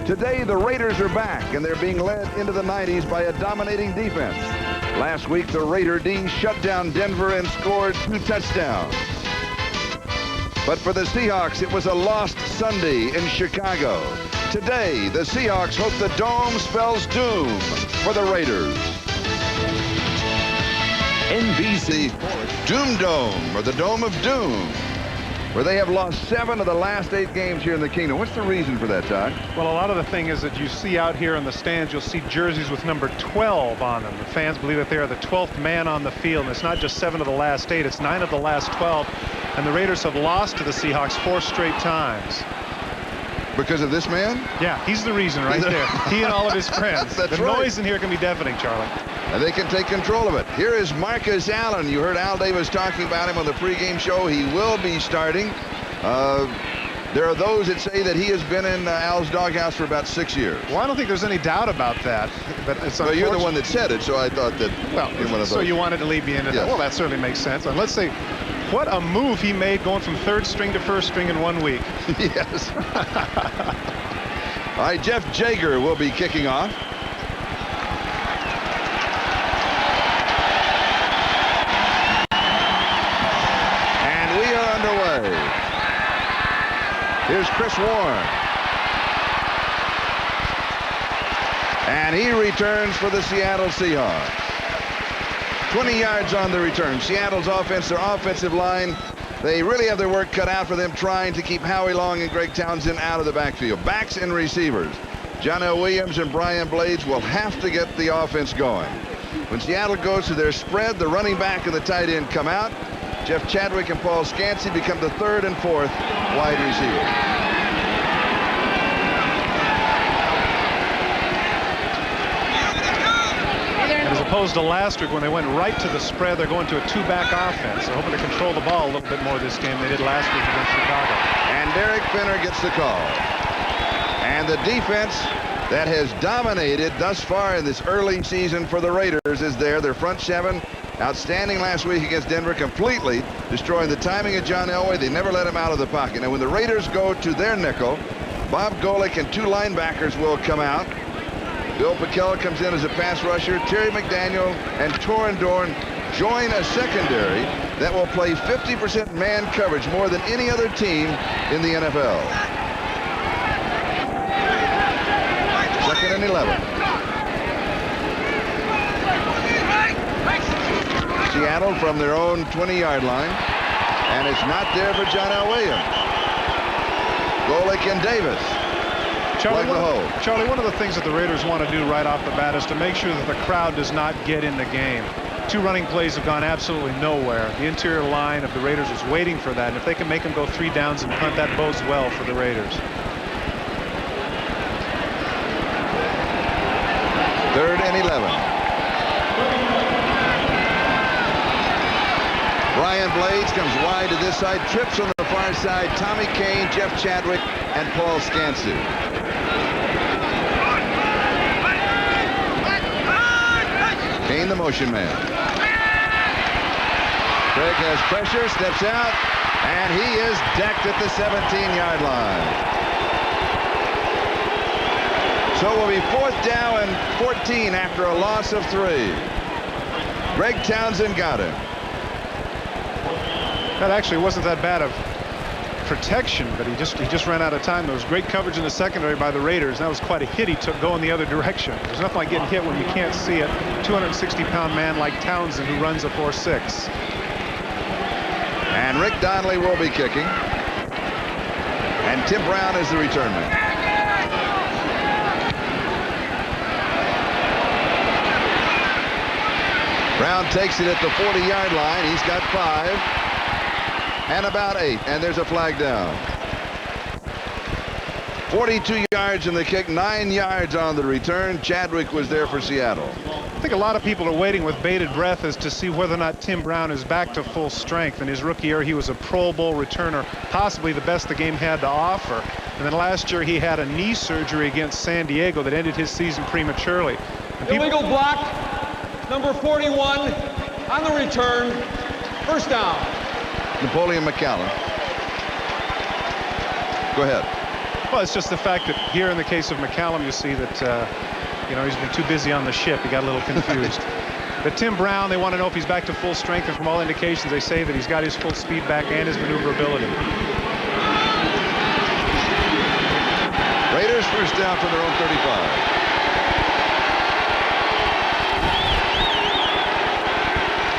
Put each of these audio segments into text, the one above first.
Today, the Raiders are back, and they're being led into the 90s by a dominating defense. Last week, the Raider D shut down Denver and scored 2 touchdowns. But for the Seahawks, it was a lost Sunday in Chicago. Today, the Seahawks hope the Dome spells doom for the Raiders. NBC Doom Dome, or the Dome of Doom, where they have lost 7 of the last 8 games here in the Kingdom. What's the reason for that, Todd? Well, a lot of the thing is that you see out here in the stands, you'll see jerseys with number 12 on them. The fans believe that they are the 12th man on the field, and it's not just 7 of the last 8, it's 9 of the last 12. And the Raiders have lost to the Seahawks 4 straight times. Because of this man? Yeah, he's the reason right there. He and all of his friends. That's the right. noise in here can be deafening, Charlie. And they can take control of it. Here is Marcus Allen. You heard Al Davis talking about him on the pregame show. He will be starting. There are those that say that he has been in Al's doghouse for about 6 years. Well, I don't think there's any doubt about that. But it's well, you're the one that said it, so I thought that. Well, you're one of so those. you wanted to lead me into that. Well, that certainly makes sense. And let's say, what a move he made going from 3rd string to 1st string in 1 week. Yes. All right, Jeff Jager will be kicking off. And we are underway. Here's Chris Warren. And he returns for the Seattle Seahawks. 20 yards on the return. Seattle's offense, their offensive line, they really have their work cut out for them trying to keep Howie Long and Greg Townsend out of the backfield. Backs and receivers. John L. Williams and Brian Blades will have to get the offense going. When Seattle goes to their spread, the running back and the tight end come out. Jeff Chadwick and Paul Scansey become the 3rd and 4th wide receivers. As opposed to last week when they went right to the spread, they're going to a 2-back offense. They're hoping to control the ball a little bit more this game than they did last week against Chicago. And Derek Finner gets the call. And the defense that has dominated thus far in this early season for the Raiders is there. Their front 7, outstanding last week against Denver, completely destroying the timing of John Elway. They never let him out of the pocket. Now, when the Raiders go to their nickel, Bob Golick and 2 linebackers will come out. Bill Pacella comes in as a pass rusher. Terry McDaniel and Torin Dorn join a secondary that will play 50% man coverage, more than any other team in the NFL. 2nd and 11. Seattle from their own 20-yard line. And it's not there for John L. Williams. Golick and Davis. Charlie, one of the things that the Raiders want to do right off the bat is to make sure that the crowd does not get in the game. 2 running plays have gone absolutely nowhere. The interior line of the Raiders is waiting for that, and if they can make them go 3 downs and punt, that bodes well for the Raiders. 3rd and 11. Brian Blades comes wide to this side, trips on the far side. Tommy Kane, Jeff Chadwick, and Paul Scansey. Kane, the motion man. Craig has pressure, steps out, and he is decked at the 17-yard line. So it will be 4th down and 14 after a loss of 3. Greg Townsend got him. That actually wasn't that bad of protection, but he just ran out of time. There was great coverage in the secondary by the Raiders. That was quite a hit he took going the other direction. There's nothing like getting hit when you can't see it. 260-pound man like Townsend who runs a 4.6. And Rick Donnelly will be kicking. And Tim Brown is the return man. Brown takes it at the 40-yard line. He's got 5. And about 8, and there's a flag down. 42 yards in the kick, 9 yards on the return. Chadwick was there for Seattle. I think a lot of people are waiting with bated breath as to see whether or not Tim Brown is back to full strength. In his rookie year, he was a Pro Bowl returner, possibly the best the game had to offer. And then last year, he had a knee surgery against San Diego that ended his season prematurely. Illegal block, number 41, on the return, 1st down. Napoleon McCallum. Go ahead. Well, it's just the fact that here in the case of McCallum, you see that, you know, he's been too busy on the ship. He got a little confused. But Tim Brown, they want to know if he's back to full strength, and from all indications, they say that he's got his full speed back and his maneuverability. Raiders first down from their own 35.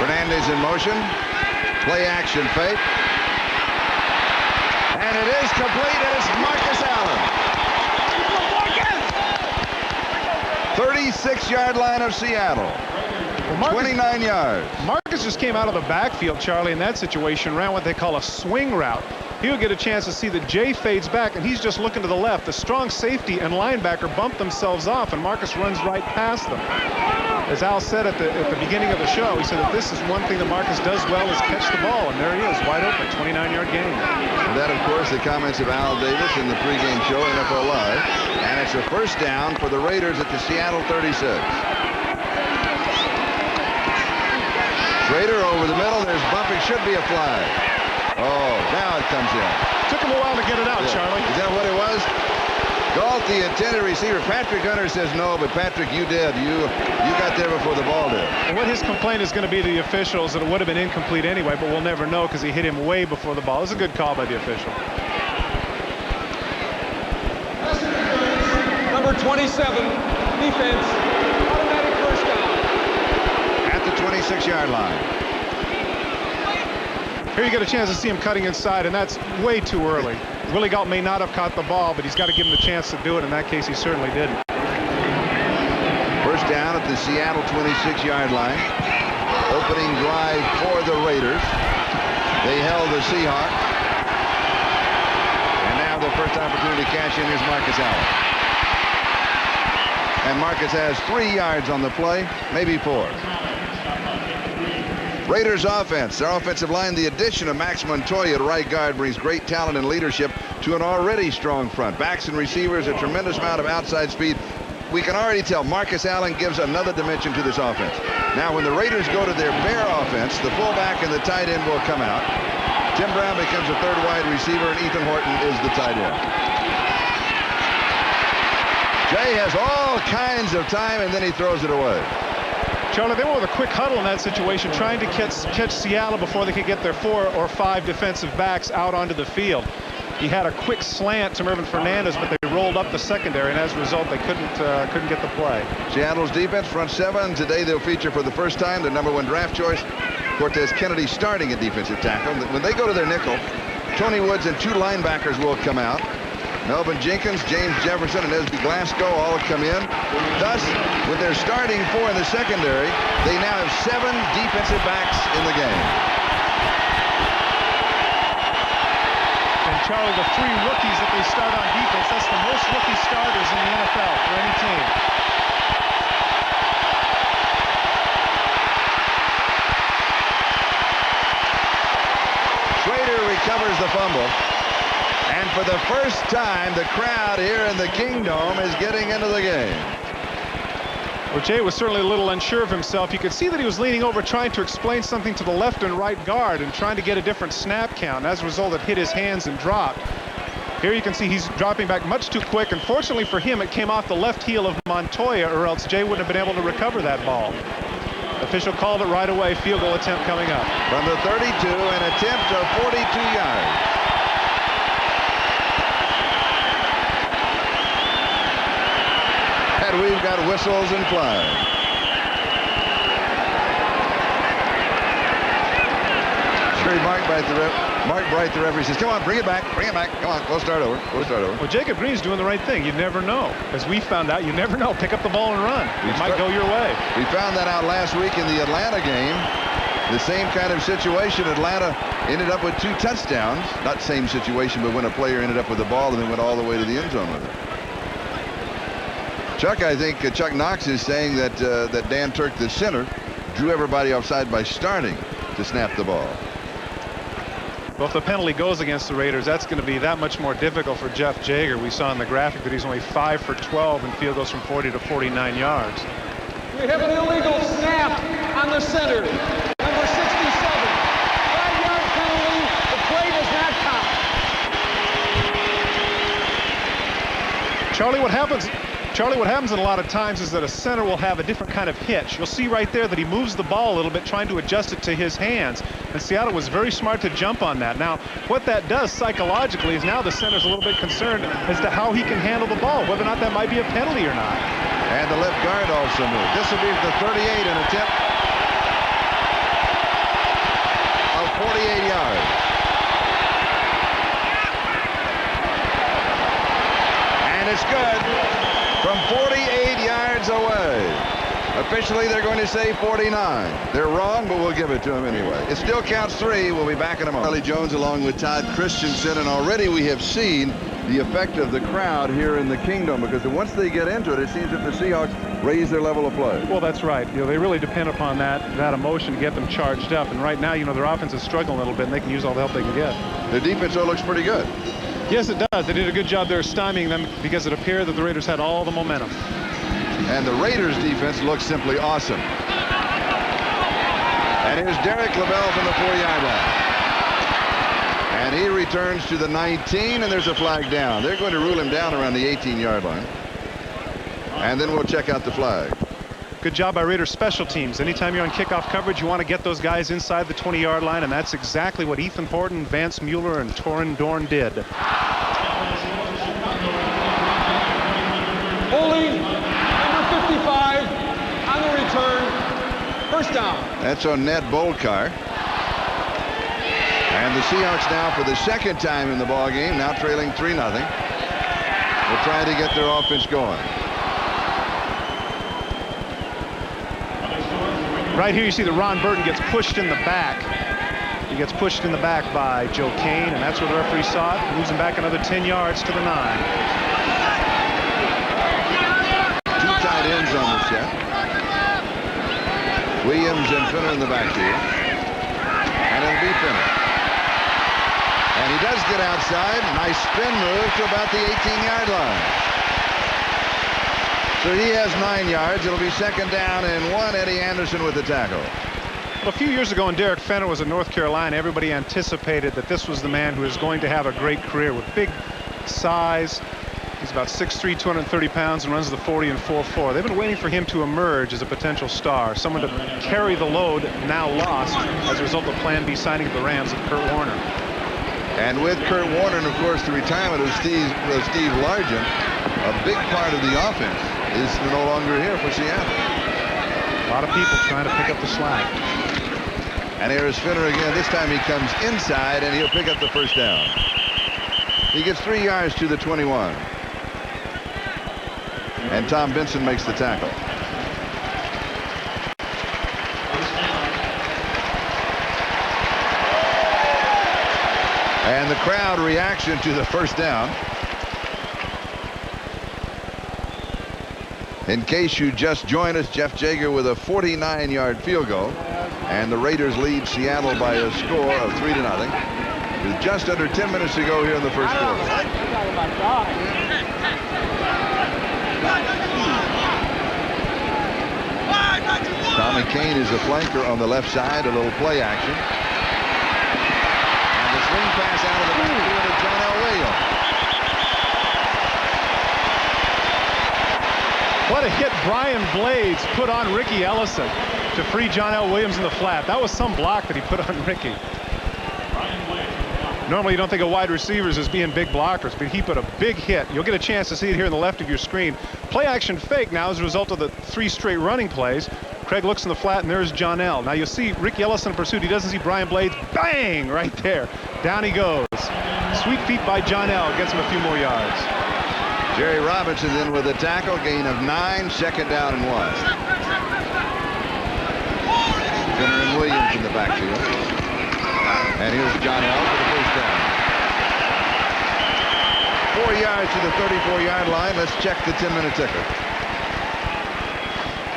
Fernandez in motion. Play action fake. And it is complete, and it's Marcus Allen. 36-yard line of Seattle. Well, 29 yards. Marcus just came out of the backfield, Charlie, in that situation, ran what they call a swing route. He'll get a chance to see that Jay fades back, and he's just looking to the left. The strong safety and linebacker bump themselves off, and Marcus runs right past them. As Al said at the beginning of the show, he said that this is one thing that Marcus does well is catch the ball, and there he is, wide open, 29-yard gain. And that, of course, the comments of Al Davis in the pregame show, NFL Live. And it's a first down for the Raiders at the Seattle 36. Schrader over the middle. There's bumping. Should be a flag. Oh, now it comes in. Took him a while to get it out, Yeah. Charlie. Is that what it was? Galt, the intended receiver. Patrick Hunter says no, but Patrick, you did. You got there before the ball did. And what his complaint is going to be to the officials that it would have been incomplete anyway, but we'll never know because he hit him way before the ball. It was a good call by the official. Number 27, defense, automatic first down. At the 26-yard line. Here you get a chance to see him cutting inside, and that's way too early. Willie Galt may not have caught the ball, but he's got to give him the chance to do it. In that case, he certainly didn't. First down at the Seattle 26-yard line. Opening drive for the Raiders. They held the Seahawks. And now the first opportunity to cash in is Marcus Allen. And Marcus has 3 yards on the play, maybe 4. Raiders offense, their offensive line, the addition of Max Montoya at right guard brings great talent and leadership to an already strong front. Backs and receivers, a tremendous amount of outside speed. We can already tell Marcus Allen gives another dimension to this offense. Now, when the Raiders go to their bear offense, the fullback and the tight end will come out. Tim Brown becomes a third wide receiver, and Ethan Horton is the tight end. Jay has all kinds of time, and then he throws it away. Charlie, they were with a quick huddle in that situation, trying to catch Seattle before they could get their 4 or 5 defensive backs out onto the field. He had a quick slant to Mervin Fernandez, but they rolled up the secondary, and as a result, they couldn't get the play. Seattle's defense, front 7. Today they'll feature for the first time their #1 draft choice, Cortez Kennedy, starting at defensive tackle. When they go to their nickel, Tony Woods and 2 linebackers will come out. Melvin Jenkins, James Jefferson, and Esby Glasgow all come in. Thus, with their starting 4 in the secondary, they now have 7 defensive backs in the game. And Charlie, the 3 rookies that they start on defense, that's the most rookie starters in the NFL for any team. Schrader recovers the fumble. And for the first time, the crowd here in the Kingdome is getting into the game. Well, Jay was certainly a little unsure of himself. You could see that he was leaning over trying to explain something to the left and right guard and trying to get a different snap count. As a result, it hit his hands and dropped. Here you can see he's dropping back much too quick. And fortunately for him, it came off the left heel of Montoya, or else Jay wouldn't have been able to recover that ball. Official called it right away. Field goal attempt coming up. From the 32, an attempt of 42 yards. And we've got whistles and flags. Mark Bright, the referee, says, come on, bring it back, come on, we'll start over. Well, Jacob Green's doing the right thing. You never know. As we found out, you never know. Pick up the ball and run. It might go your way. We found that out last week in the Atlanta game. The same kind of situation. Atlanta ended up with 2 touchdowns. Not same situation, but when a player ended up with the ball and then went all the way to the end zone with it. Chuck, I think Chuck Knox is saying that that Dan Turk, the center, drew everybody offside by starting to snap the ball. Well, if the penalty goes against the Raiders, that's going to be that much more difficult for Jeff Jager. We saw in the graphic that he's only 5 for 12 in field goals from 40 to 49 yards. We have an illegal snap on the center. Number 67. 5-yard penalty. The play does not count. Charlie, what happens a lot of times is that a center will have a different kind of hitch. You'll see right there that he moves the ball a little bit, trying to adjust it to his hands. And Seattle was very smart to jump on that. Now, what that does psychologically is now the center's a little bit concerned as to how he can handle the ball, whether or not that might be a penalty or not. And the left guard also moved. This will be the 38 and a tip of 48 yards. And it's good from 48 yards away. Officially, they're going to say 49. They're wrong, but we'll give it to them anyway. It still counts 3. We'll be back in a moment. Charlie Jones along with Todd Christensen, and already we have seen the effect of the crowd here in the Kingdom, because once they get into it, it seems that the Seahawks raise their level of play. Well, that's right. They really depend upon that emotion to get them charged up. And right now, their offense is struggling a little bit, and they can use all the help they can get. Their defense, though, looks pretty good. Yes, it does. They did a good job there stymieing them because it appeared that the Raiders had all the momentum. And the Raiders defense looks simply awesome. And here's Derek LaBelle from the 4-yard line. And he returns to the 19, and there's a flag down. They're going to rule him down around the 18-yard line. And then we'll check out the flag. Good job by Raiders special teams. Anytime you're on kickoff coverage, you want to get those guys inside the 20-yard line, and that's exactly what Ethan Horton, Vance Mueller, and Torin Dorn did. Holding number 55 on the return. First down. That's on Ned Bolkar. And the Seahawks now for the second time in the ball game, now trailing 3-0. Will try to get their offense going. Right here you see that Ron Burton gets pushed in the back. He gets pushed in the back by Joe Kane, and that's where the referee saw it. Moves him back another 10 yards to the 9. 2 tight ends on the set. Williams and Finner in the backfield. And it'll be Finner. And he does get outside. Nice spin move to about the 18-yard line. So he has 9 yards. It'll be second down and 1. Eddie Anderson with the tackle. Well, a few years ago when Derek Fenner was at North Carolina, everybody anticipated that this was the man who is going to have a great career with big size. He's about 6'3", 230 pounds, and runs the 40 and 4.4. They've been waiting for him to emerge as a potential star, someone to carry the load now lost as a result of Plan B signing of the Rams of Kurt Warner. And with Kurt Warner and, of course, the retirement of Steve Largent, a big part of the offense is no longer here for Seattle. A lot of people trying to pick up the slack. And here's Finner again. This time he comes inside, and he'll pick up the first down. He gets 3 yards to the 21. And Tom Benson makes the tackle. And the crowd reaction to the first down. In case you just joined us, Jeff Jager with a 49-yard field goal. And the Raiders lead Seattle by a score of 3-0. With just under 10 minutes to go here in the first quarter. Tommy Kane is a flanker on the left side, a little play action. And the swing pass out of the backfield to John L. Williams. What a hit Brian Blades put on Ricky Ellison to free John L. Williams in the flat. That was some block that he put on Ricky. Normally you don't think of wide receivers as being big blockers, but he put a big hit. You'll get a chance to see it here on the left of your screen. Play action fake now as a result of the 3 straight running plays. Craig looks in the flat, and there's John L. Now you'll see Ricky Ellison in pursuit. He doesn't see Brian Blades. Bang! Right there. Down he goes. Sweet feet by John L. Gets him a few more yards. Jerry Robinson then with a tackle, gain of 9, second down and 1. Finner and Williams in the backfield. And here's John L. for the first down. 4 yards to the 34-yard line. Let's check the 10-minute ticker.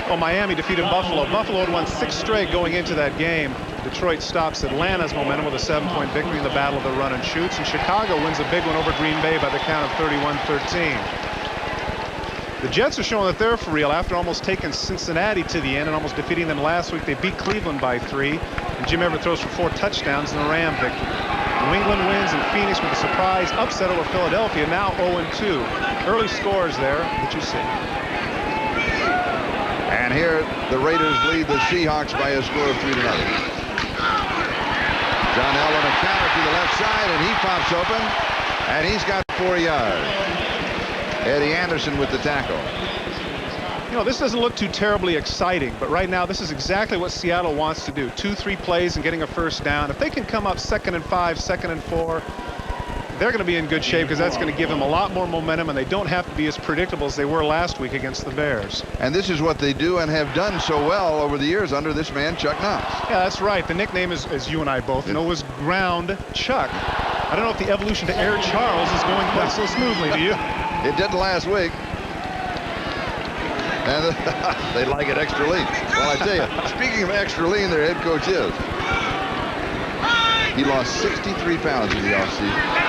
Well, Miami defeated Buffalo. Buffalo had won 6 straight going into that game. Detroit stops Atlanta's momentum with a 7-point victory in the battle of the run and shoots. And Chicago wins a big one over Green Bay by the count of 31-13. The Jets are showing that they're for real after almost taking Cincinnati to the end and almost defeating them last week. They beat Cleveland by 3. And Jim Everett throws for 4 touchdowns in the Ram victory. New England wins in Phoenix with a surprise upset over Philadelphia, now 0-2. Early scores there that you see. And here the Raiders lead the Seahawks by a score of 3-0. John Elway on a counter to the left side, and he pops open, and he's got 4 yards. Eddie Anderson with the tackle. You know, this doesn't look too terribly exciting, but right now this is exactly what Seattle wants to do. 2-3 plays and getting a first down. If they can come up 2nd and 5, 2nd and 4, they're going to be in good shape because that's going to give them a lot more momentum, and they don't have to be as predictable as they were last week against the Bears. And this is what they do and have done so well over the years under this man, Chuck Knox. Yeah, that's right. The nickname is, as you and I both know, was Ground Chuck. I don't know if the evolution to Air Charles is going quite so smoothly to you. It didn't last week. And they like it extra lean. Well, I tell you, speaking of extra lean, their head coach is. He lost 63 pounds in the offseason.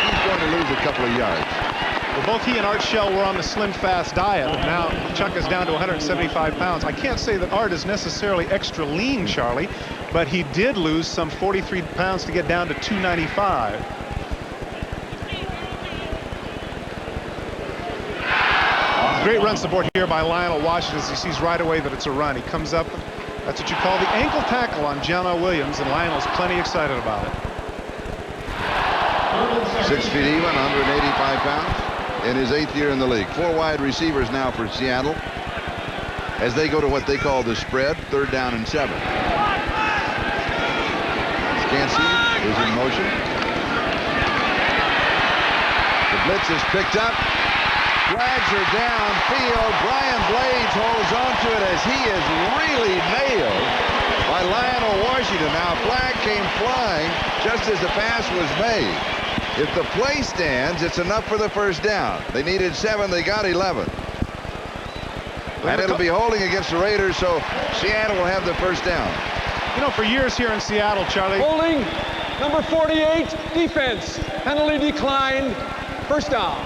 He's going to lose a couple of yards. Well, both he and Art Shell were on the slim fast diet, and now Chuck is down to 175 pounds. I can't say that Art is necessarily extra lean, Charlie, but he did lose some 43 pounds to get down to 295. Great run support here by Lionel Washington as he sees right away that it's a run. He comes up, that's what you call the ankle tackle on Jonah Williams, and Lionel's plenty excited about it. 6 feet even, 185 pounds in his 8th year in the league. 4 wide receivers now for Seattle as they go to what they call the spread, 3rd down and 7. Scansey is in motion. The blitz is picked up. Drags her downfield. Brian Blades holds on to it as he is really nailed by Lionel Washington. Now, a flag came flying just as the pass was made. If the play stands, it's enough for the first down. They needed 7. They got 11. And it'll be holding against the Raiders, so Seattle will have the first down. You know, for years here in Seattle, Charlie. Holding, number 48, defense. Penalty declined. First down.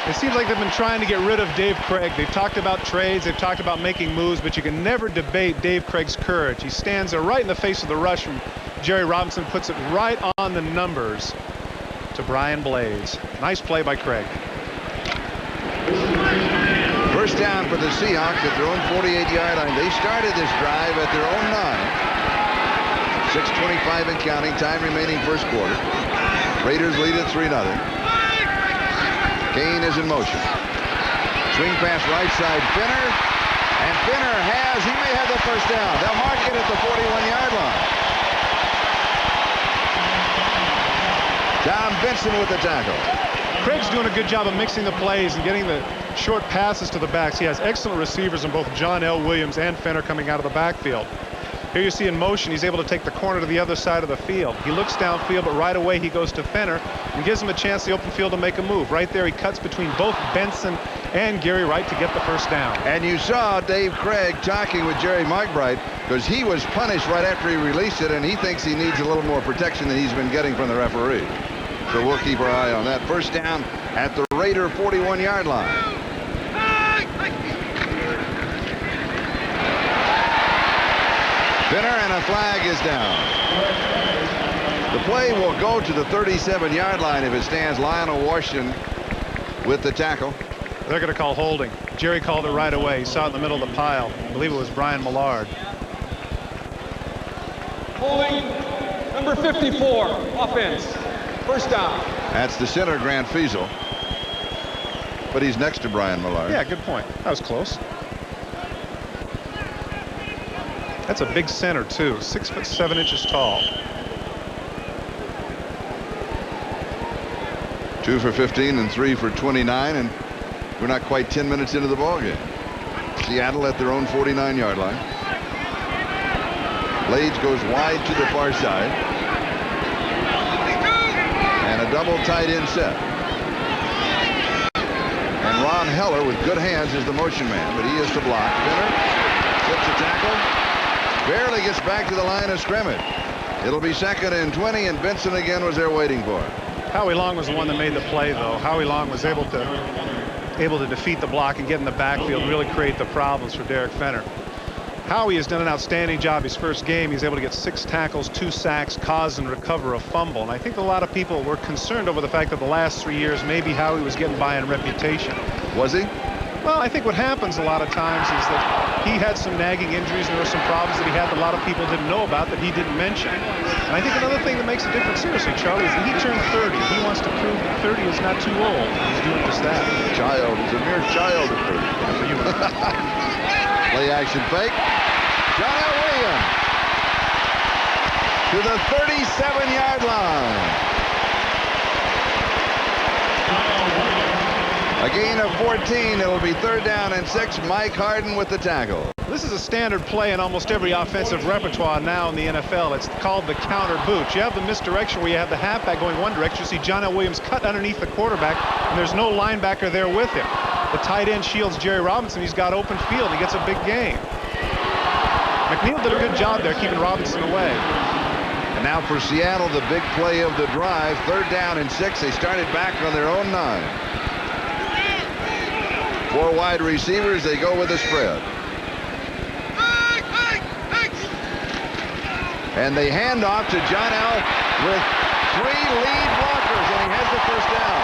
It seems like they've been trying to get rid of Dave Craig. They've talked about trades, they've talked about making moves, but you can never debate Dave Craig's courage. He stands there right in the face of the rush from Jerry Robinson, puts it right on the numbers to Brian Blades. Nice play by Craig. First down for the Seahawks at their own 48-yard line. They started this drive at their own 9. 6:25 and counting, time remaining first quarter. Raiders lead at 3-0. Kane is in motion. Swing pass right side, Finner. And Finner he may have the first down. They'll mark it at the 41-yard line. Tom Benson with the tackle. Craig's doing a good job of mixing the plays and getting the short passes to the backs. He has excellent receivers in both John L. Williams and Finner coming out of the backfield. Here you see in motion, he's able to take the corner to the other side of the field. He looks downfield, but right away he goes to Finner and gives him a chance in the open field to make a move. Right there, he cuts between both Benson and Gary Wright to get the first down. And you saw Dave Craig talking with Jerry McBride because he was punished right after he released it, and he thinks he needs a little more protection than he's been getting from the referee. So we'll keep our eye on that. First down at the Raider 41-yard line. Finner, and a flag is down. The play will go to the 37-yard line if it stands. Lionel Washington with the tackle. They're going to call holding. Jerry called it right away. He saw it in the middle of the pile. I believe it was Brian Millard. Holding, number 54, offense. First down. That's the center, Grant Fiesel. But he's next to Brian Millard. Yeah, good point. That was close. That's a big center, too. 6'7" tall. 2 for 15 and 3 for 29, and we're not quite 10 minutes into the ballgame. Seattle at their own 49-yard line. Blades goes wide to the far side. And a double tight end set. And Ron Heller with good hands is the motion man, but he is to block. Finner slips a tackle. Barely gets back to the line of scrimmage. It'll be 2nd and 20, and Benson again was there waiting for it. Howie Long was the one that made the play, though. Howie Long was able to defeat the block and get in the backfield, really create the problems for Derek Finner. Howie has done an outstanding job his first game. He's able to get 6 tackles, 2 sacks, cause and recover a fumble. And I think a lot of people were concerned over the fact that the last 3 years maybe Howie was getting by in reputation. Was he? Well, I think what happens a lot of times is that he had some nagging injuries and there were some problems that he had that a lot of people didn't know about that he didn't mention. And I think another thing that makes a difference, seriously, Charlie, is that he turned 30. He wants to prove that 30 is not too old. He's doing just that. Child. He's a mere child of 30. That's what you want. Play action fake. John L. Williams to the 37-yard line. A gain of 14. It'll be 3rd down and 6. Mike Harden with the tackle. This is a standard play in almost every offensive repertoire now in the NFL. It's called the counter boot. You have the misdirection where you have the halfback going one direction. You see John L. Williams cut underneath the quarterback, and there's no linebacker there with him. The tight end shields Jerry Robinson. He's got open field. He gets a big gain. McNeil did a good job there keeping Robinson away. And now for Seattle, the big play of the drive. 3rd down and 6. They started back on their own 9. 4 wide receivers. They go with a spread. And they hand off to John L. with 3 lead blockers, and he has the 1st down.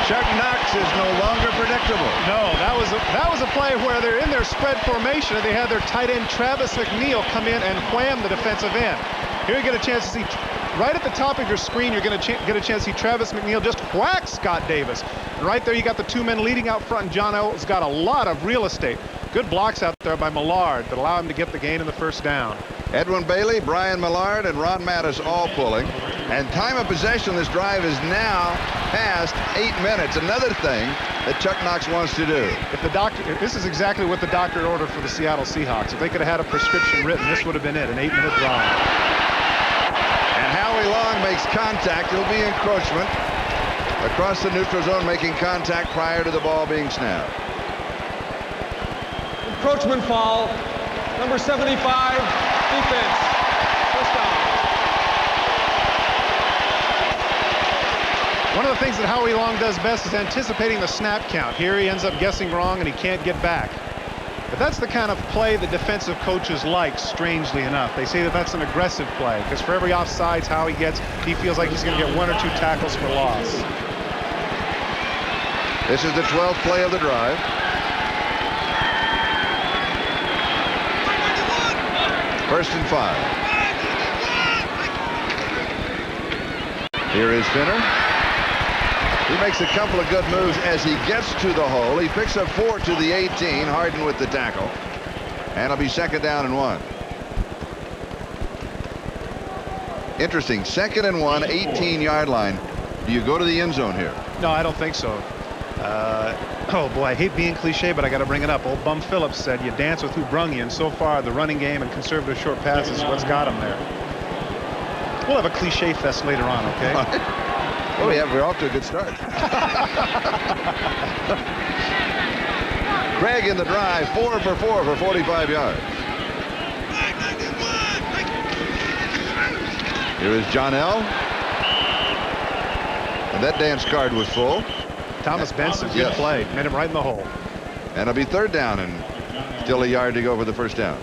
Chuck Knox is no longer predictable. No, that was a play where they're in their spread formation and they had their tight end Travis McNeil come in and wham the defensive end. Here you get a chance to see right at the top of your screen. You're going to get a chance to see Travis McNeil just whack Scott Davis. And right there you got the 2 men leading out front, and John L's got a lot of real estate. Good blocks out there by Millard that allow him to get the gain in the 1st down. Edwin Bailey, Brian Millard, and Ron Mattis all pulling. And time of possession this drive is now past 8 minutes. Another thing that Chuck Knox wants to do. If this is exactly what the doctor ordered for the Seattle Seahawks. If they could have had a prescription written, this would have been it, an 8-minute drive. And Howie Long makes contact. It'll be encroachment across the neutral zone, making contact prior to the ball being snapped. Encroachment foul. Number 75, defense. 1st down. One of the things that Howie Long does best is anticipating the snap count. Here he ends up guessing wrong and he can't get back. But that's the kind of play that defensive coaches like, strangely enough. They say that that's an aggressive play because for every offsides Howie gets, he feels like he's going to get 1 or 2 tackles for loss. This is the 12th play of the drive. First and 5. Here is Finner. He makes a couple of good moves as he gets to the hole. He picks up 4 to the 18. Harden with the tackle. And it'll be 2nd down and 1. Interesting. 2nd and 1, 18-yard line. Do you go to the end zone here? No, I don't think so. Oh boy, I hate being cliche, but I got to bring it up. Old Bum Phillips said you dance with who brung you, and so far the running game and conservative short passes is what's got him there. We'll have a cliche fest later on, okay? Oh yeah, we're off to a good start. Craig in the drive, 4 for 4 for 45 yards. Here is John L. And that dance card was full. Thomas Benson, good play. Made him right in the hole. And it'll be 3rd down and still a yard to go for the 1st down.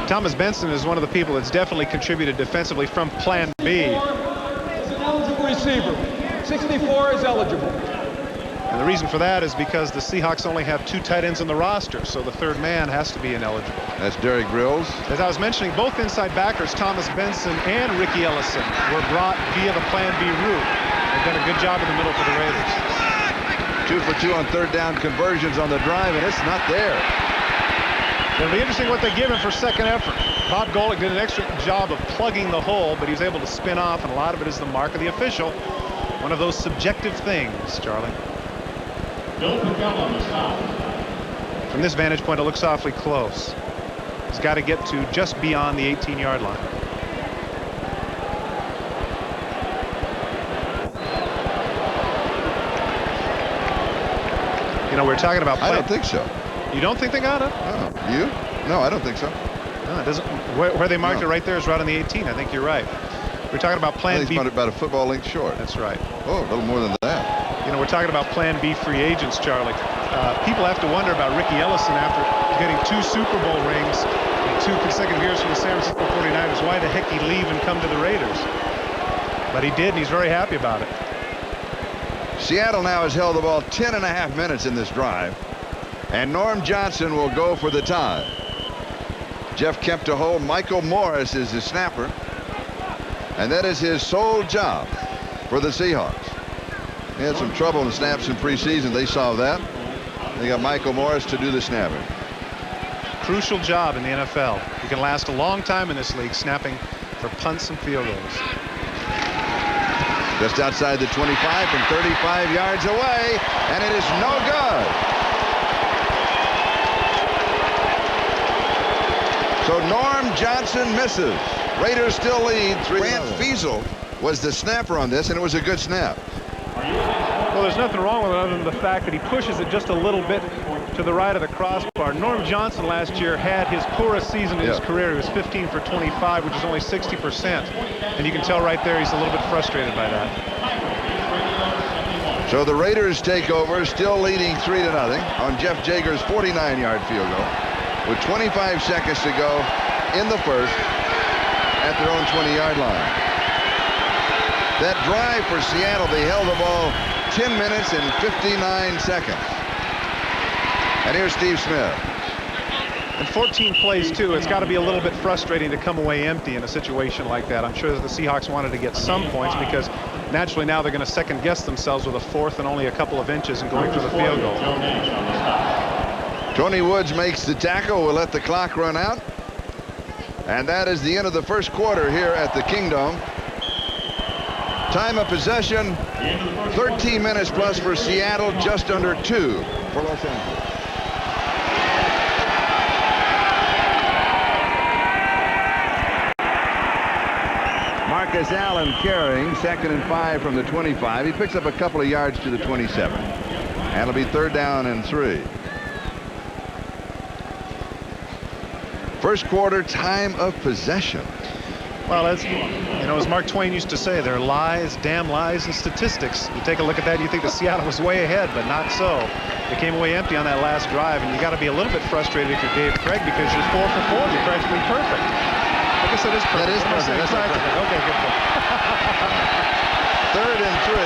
Thomas Benson is one of the people that's definitely contributed defensively from Plan B. Is an eligible receiver. 64 is eligible. And the reason for that is because the Seahawks only have 2 tight ends on the roster, so the 3rd man has to be ineligible. That's Derek Grills. As I was mentioning, both inside backers, Thomas Benson and Ricky Ellison, were brought via the Plan B route. They've done a good job in the middle for the Raiders. 2 for 2 on 3rd down conversions on the drive, and it's not there. It'll be interesting what they give him for 2nd effort. Bob Golick did an excellent job of plugging the hole, but he was able to spin off, and a lot of it is the mark of the official. One of those subjective things, Charlie. From this vantage point, it looks awfully close. He's got to get to just beyond the 18-yard line. You know, we're talking about play. I don't think so. You don't think they got it? No. You? No, I don't think so. No, it doesn't. Where they marked it right there is right on the 18. I think you're right. We're talking about I Plan think B. it's about a football length short. That's right. Oh, a little more than that. You know, we're talking about Plan B free agents, Charlie. People have to wonder about Ricky Ellison after getting 2 Super Bowl rings in 2 consecutive years from the San Francisco 49ers. Why the heck he'd leave and come to the Raiders? But he did, and he's very happy about it. Seattle now has held the ball 10.5 minutes in this drive. And Norm Johnson will go for the tie. Jeff Kemp to hold. Michael Morris is the snapper. And that is his sole job for the Seahawks. He had some trouble in the snaps in preseason. They solved that. They got Michael Morris to do the snapping. Crucial job in the NFL. You can last a long time in this league snapping for punts and field goals. Just outside the 25 from 35 yards away, and it is no good. So Norm Johnson misses. Raiders still lead 3-0. Grant Fiesel was the snapper on this, and it was a good snap. Well, there's nothing wrong with it other than the fact that he pushes it just a little bit to the right of the crossbar. Norm Johnson last year had his poorest season in his career. He was 15 for 25, which is only 60%. And you can tell right there he's a little bit frustrated by that. So the Raiders take over, still leading 3-0 on Jeff Jager's 49-yard field goal with 25 seconds to go in the first at their own 20-yard line. That drive for Seattle, they held the ball 10 minutes and 59 seconds. And here's Steve Smith. And 14 plays, too. It's got to be a little bit frustrating to come away empty in a situation like that. I'm sure that the Seahawks wanted to get some points because naturally now they're going to second-guess themselves with a 4th and only a couple of inches and going for the field goal. Tony Woods makes the tackle. We'll let the clock run out. And that is the end of the first quarter here at the Kingdome. Time of possession, 13 minutes plus for Seattle, just under 2 for Los Angeles. Marcus Allen carrying, 2nd and 5 from the 25. He picks up a couple of yards to the 27. And it'll be 3rd down and 3. First quarter time of possession. Well, as Mark Twain used to say, there are lies, damn lies, and statistics. You take a look at that and you think that Seattle was way ahead, but not so. They came away empty on that last drive, and you got to be a little bit frustrated if you're Dave Craig because you're 4 for 4. You're practically perfect. I guess that is perfect. That is perfect. That's not perfect. Okay, good point. 3rd and 3.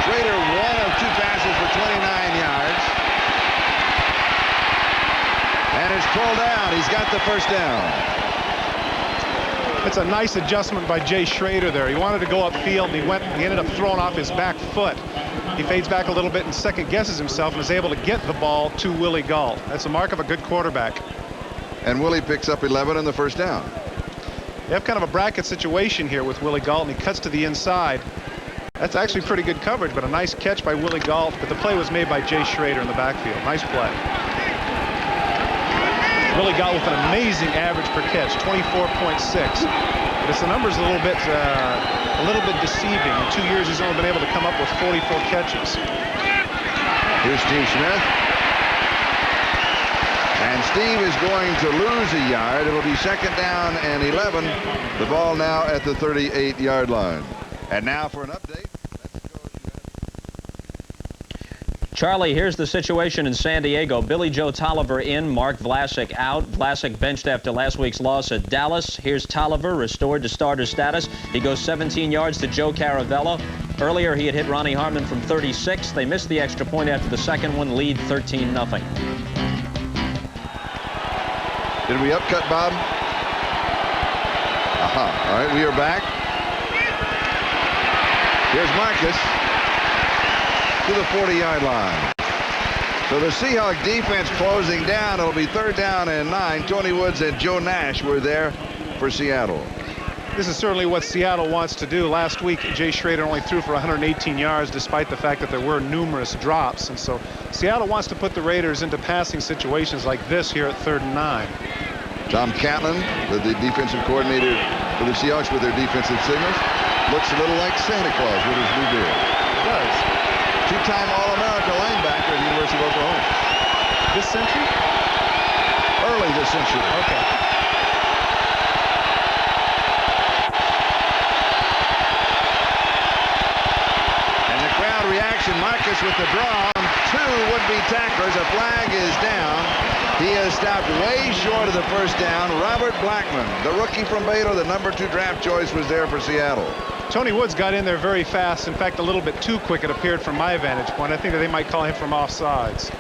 Schrader 1 of 2 passes for 29 yards. And it's pulled down. He's got the first down. It's a nice adjustment by Jay Schrader there. He wanted to go upfield, and he ended up throwing off his back foot. He fades back a little bit and second guesses himself and is able to get the ball to Willie Gault. That's a mark of a good quarterback. And Willie picks up 11 on the first down. You have kind of a bracket situation here with Willie Gault, and he cuts to the inside. That's actually pretty good coverage, but a nice catch by Willie Gault. But the play was made by Jay Schrader in the backfield. Nice play. Willie Gault with an amazing average per catch, 24.6. But it's the numbers a little bit deceiving. In 2 years, he's only been able to come up with 44 catches. Here's Steve Smith. And Steve is going to lose a yard. It'll be 2nd down and 11. The ball now at the 38-yard line. And now for an update. Charlie, here's the situation in San Diego. Billy Joe Tolliver in, Mark Vlasic out. Vlasic benched after last week's loss at Dallas. Here's Tolliver restored to starter status. He goes 17 yards to Joe Caravello. Earlier, he had hit Ronnie Harmon from 36. They missed the extra point after the second one, lead 13-0. Did we upcut Bob? All right, we are back. Here's Marcus to the 40-yard line. So the Seahawk defense closing down. It'll be 3rd down and 9. Tony Woods and Joe Nash were there for Seattle. This is certainly what Seattle wants to do. Last week, Jay Schrader only threw for 118 yards despite the fact that there were numerous drops. And so Seattle wants to put the Raiders into passing situations like this here at 3rd and 9. Tom Catlin, the defensive coordinator for the Seahawks with their defensive signals, looks a little like Santa Claus with his new beard. It does. 2-time All-America linebacker at the University of Oklahoma. This century? Early this century. Okay. Marcus with the draw. Two would-be tacklers. A flag is down. He has stopped way short of the first down. Robert Blackman, the rookie from Baylor, the number 2 draft choice, was there for Seattle. Tony Woods got in there very fast. In fact, a little bit too quick, it appeared from my vantage point. I think that they might call him from offsides.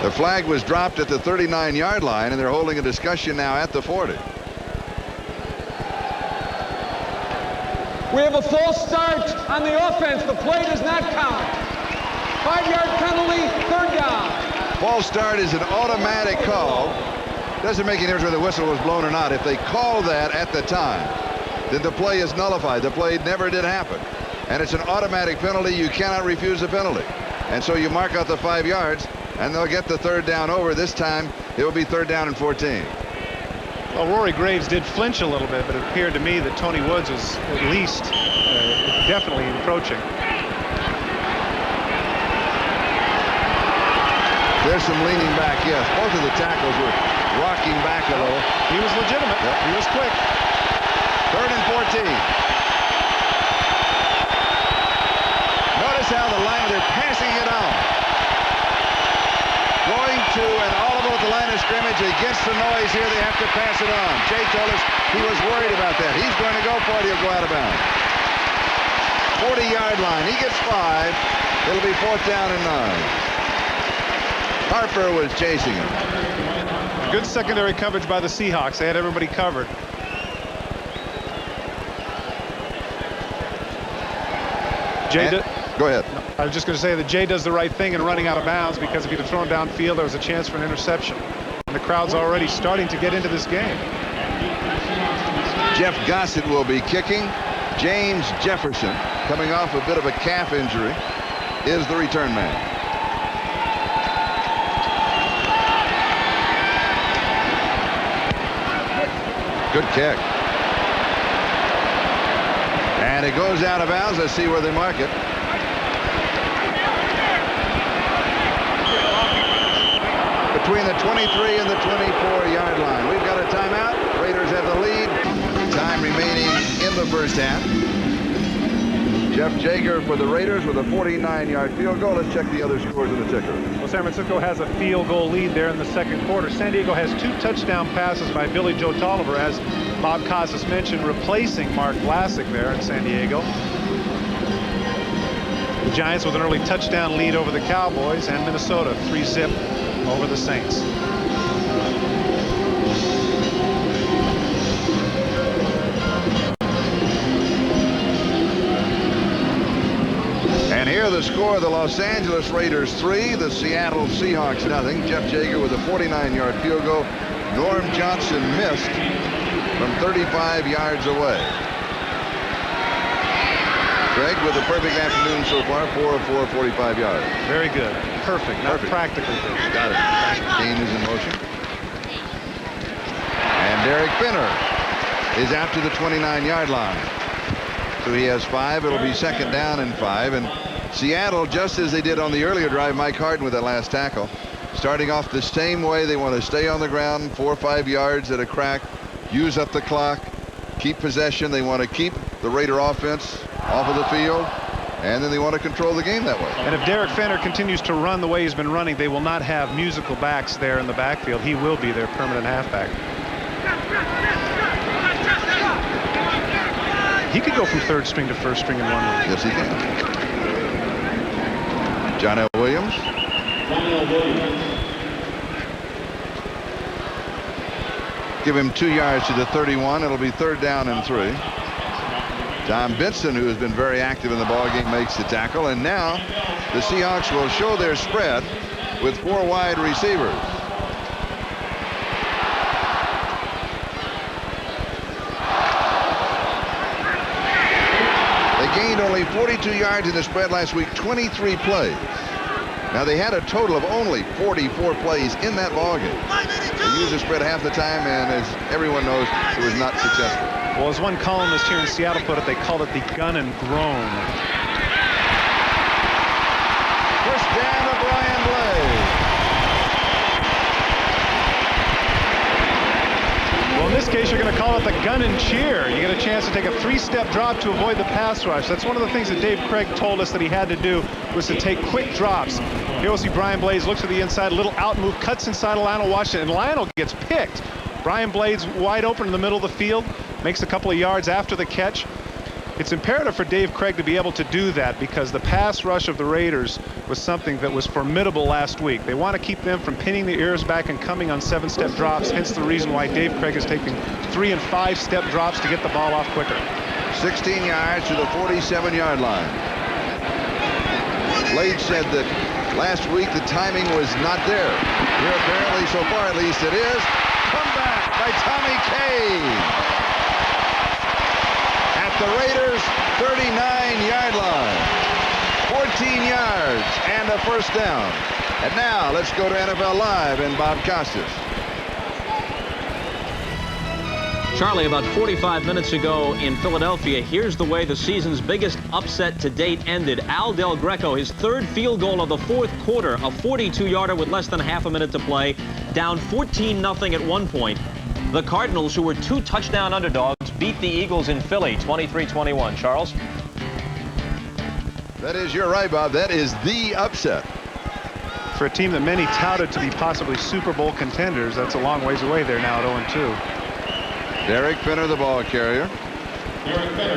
The flag was dropped at the 39-yard line, and they're holding a discussion now at the 40. We have a false start on the offense. The play does not count. 5-yard penalty, third down. False start is an automatic call. Doesn't make any difference whether the whistle was blown or not. If they call that at the time, then the play is nullified. The play never did happen. And it's an automatic penalty. You cannot refuse a penalty. And so you mark out the 5 yards, and they'll get the third down over. This time, it will be third down and 14. Well, Rory Graves did flinch a little bit, but it appeared to me that Tony Woods was at least definitely encroaching. There's some leaning back, yes. Both of the tackles were rocking back a little. He was legitimate. Yep. He was quick. Third and 14. Notice how the line, they're passing it on. Going to an audible at the line of scrimmage. Against the noise here, they have to pass it on. Jay told us he was worried about that. He's going to go for it. He'll go out of bounds. 40-yard line. He gets 5. It'll be fourth down and 9. Harper was chasing him. Good secondary coverage by the Seahawks. They had everybody covered. Go ahead. I was just going to say that Jay does the right thing in running out of bounds, because if he'd have thrown downfield, there was a chance for an interception. And the crowd's already starting to get into this game. Jeff Gossett will be kicking. James Jefferson, coming off a bit of a calf injury, is the return man. Good kick. And it goes out of bounds. Let's see where they mark it. Between the 23 and the 24-yard line. We've got a timeout. Raiders have the lead. Time remaining in the first half. Jeff Jager for the Raiders with a 49-yard field goal. Let's check the other scores of the ticker. Well, San Francisco has a field goal lead there in the second quarter. San Diego has 2 touchdown passes by Billy Joe Tolliver, as Bob Costas mentioned, replacing Mark Vlasic there in San Diego. The Giants with an early touchdown lead over the Cowboys, and Minnesota 3-zip over the Saints. And here the score: the Los Angeles Raiders 3, the Seattle Seahawks nothing. Jeff Jager with a 49-yard field goal. Norm Johnson missed from 35 yards away. Greg with a perfect afternoon so far, 4 of 4, 45 yards. Very good. Perfect, not practically perfect. Got it. Game is in motion. And Derek Finner is out to the 29-yard line. So he has 5. It'll be second down and 5. And Seattle, just as they did on the earlier drive, Mike Harden with that last tackle, starting off the same way. They want to stay on the ground 4 or 5 yards at a crack, use up the clock, keep possession. They want to keep the Raider offense off of the field, and then they want to control the game that way. And if Derek Finner continues to run the way he's been running, they will not have musical backs there in the backfield. He will be their permanent halfback. He could go from third string to first string in 1 week. Yes, he can. John L. Williams. Give him 2 yards to the 31. It'll be third down and 3. Tom Benson, who has been very active in the ballgame, makes the tackle. And now the Seahawks will show their spread with 4 wide receivers. They gained only 42 yards in the spread last week, 23 plays. Now they had a total of only 44 plays in that ballgame. They used the spread half the time, and as everyone knows, it was not successful. Well, as one columnist here in Seattle put it, they called it the gun and groan. First down to Brian Blade. Well, in this case, you're going to call it with a gun and cheer. You get a chance to take a 3-step drop to avoid the pass rush. That's one of the things that Dave Krieg told us that he had to do, was to take quick drops. Here we'll see Brian Blades looks to the inside, a little out move, cuts inside of Lionel Washington, and Lionel gets picked. Brian Blades wide open in the middle of the field, makes a couple of yards after the catch. It's imperative for Dave Krieg to be able to do that because the pass rush of the Raiders was something that was formidable last week. They want to keep them from pinning the ears back and coming on 7-step drops, hence the reason why Dave Krieg is taking 3- and 5-step drops to get the ball off quicker. 16 yards to the 47-yard line. Blades said that last week the timing was not there. Here apparently, so far at least, it is. Comeback by Tommy Kaye. The Raiders 39-yard line. 14 yards and a first down. And now let's go to NFL Live and Bob Costas. Charlie, about 45 minutes ago in Philadelphia, here's the way the season's biggest upset to date ended. Al Del Greco, his third field goal of the fourth quarter, a 42-yarder with less than half a minute to play, down 14-0 at one point. The Cardinals, who were 2 touchdown underdogs, beat the Eagles in Philly 23-21. Charles? That is, you're right, Bob. That is the upset. For a team that many touted to be possibly Super Bowl contenders, that's a long ways away there now at 0-2. Derek Finner, the ball carrier.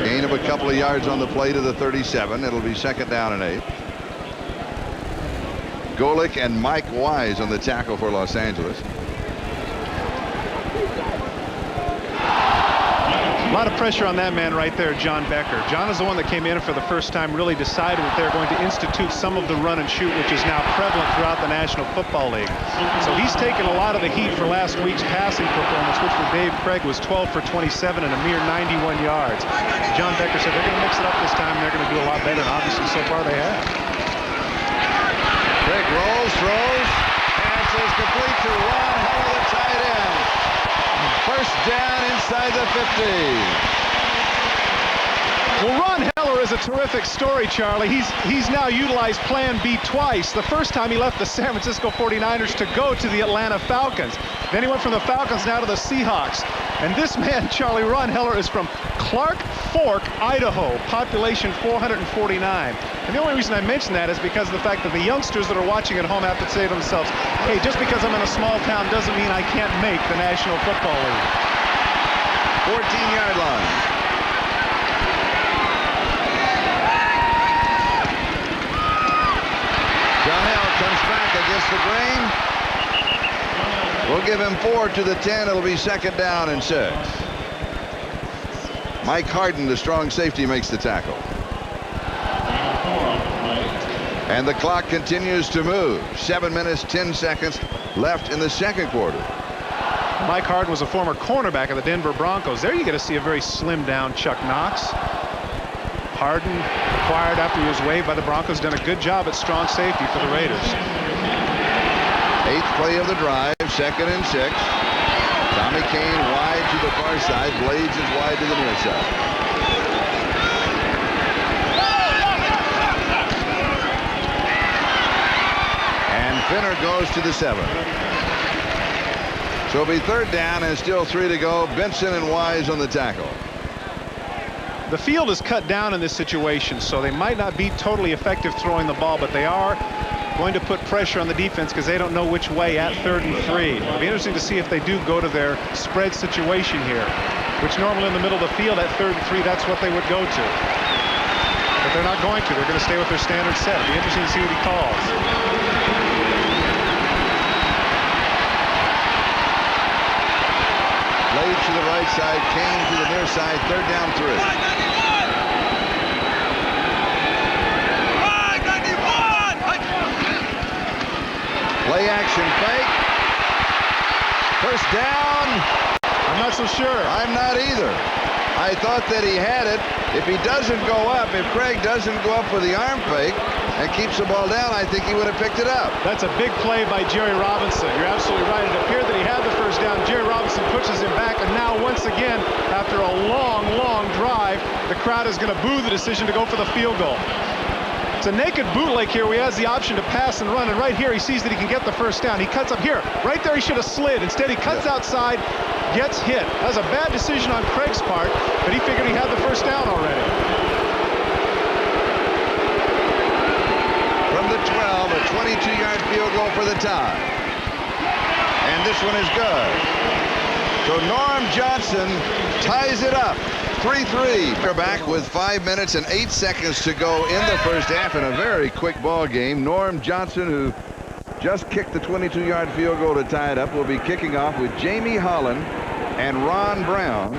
Gain of a couple of yards on the play to the 37. It'll be 2nd down and 8. Golick and Mike Wise on the tackle for Los Angeles. A lot of pressure on that man right there, John Becker. John is the one that came in for the first time, really decided that they're going to institute some of the run and shoot, which is now prevalent throughout the National Football League. So he's taken a lot of the heat for last week's passing performance, which for Dave Krieg was 12 for 27 and a mere 91 yards. John Becker said they're going to mix it up this time and they're going to do a lot better, and obviously so far they have. Krieg rolls, throws, passes complete to Ron Heller, the tight end. First down inside the 50. Well, Ron Heller is a terrific story, Charlie. He's now utilized Plan B twice. The first time he left the San Francisco 49ers to go to the Atlanta Falcons. Then he went from the Falcons now to the Seahawks. And this man, Charlie, Ron Heller, is from Clark Fork, Idaho, population 449. And the only reason I mention that is because of the fact that the youngsters that are watching at home have to say to themselves, hey, just because I'm in a small town doesn't mean I can't make the National Football League. 14-yard line. John comes back against the grain. We'll give him 4 to the 10. It'll be 2nd down and 6. Mike Harden, the strong safety, makes the tackle. And the clock continues to move. 7 minutes, 10 seconds left in the second quarter. Mike Harden was a former cornerback of the Denver Broncos. There you get to see a very slimmed-down Chuck Knox. Harden, acquired after he was waived by the Broncos, done a good job at strong safety for the Raiders. 8th play of the drive, 2nd and 6. Tommy Kane wide to the far side. Blades is wide to the near side. And Finner goes to the 7. So it'll be 3rd down and still 3 to go. Benson and Wise on the tackle. The field is cut down in this situation, so they might not be totally effective throwing the ball, but they are going to put pressure on the defense because they don't know which way at 3rd and 3. It'll be interesting to see if they do go to their spread situation here, which normally in the middle of the field at 3rd and 3, that's what they would go to. But they're not going to. They're going to stay with their standard set. It'll be interesting to see what he calls. Blades to the right side, Kane to the near side, 3rd down 3. Play action fake. First down. I'm not so sure. I'm not either. I thought that he had it. If he doesn't go up, if Krieg doesn't go up for the arm fake and keeps the ball down, I think he would have picked it up. That's a big play by Jerry Robinson. You're absolutely right. It appeared that he had the first down. Jerry Robinson pushes him back, and now once again, after a long, long drive, the crowd is going to boo the decision to go for the field goal. It's It's a naked bootleg here where he has the option to pass and run, and right here he sees that he can get the first down. He cuts up here. Right there he should have slid. Instead he cuts outside, gets hit. That was a bad decision on Craig's part, but he figured he had the first down already. From the 12, a 22-yard field goal for the tie. And this one is good. So Norm Johnson ties it up. 3-3. We're back with 5 minutes and 8 seconds to go in the first half in a very quick ball game. Norm Johnson, who just kicked the 22-yard field goal to tie it up, will be kicking off with Jamie Holland and Ron Brown.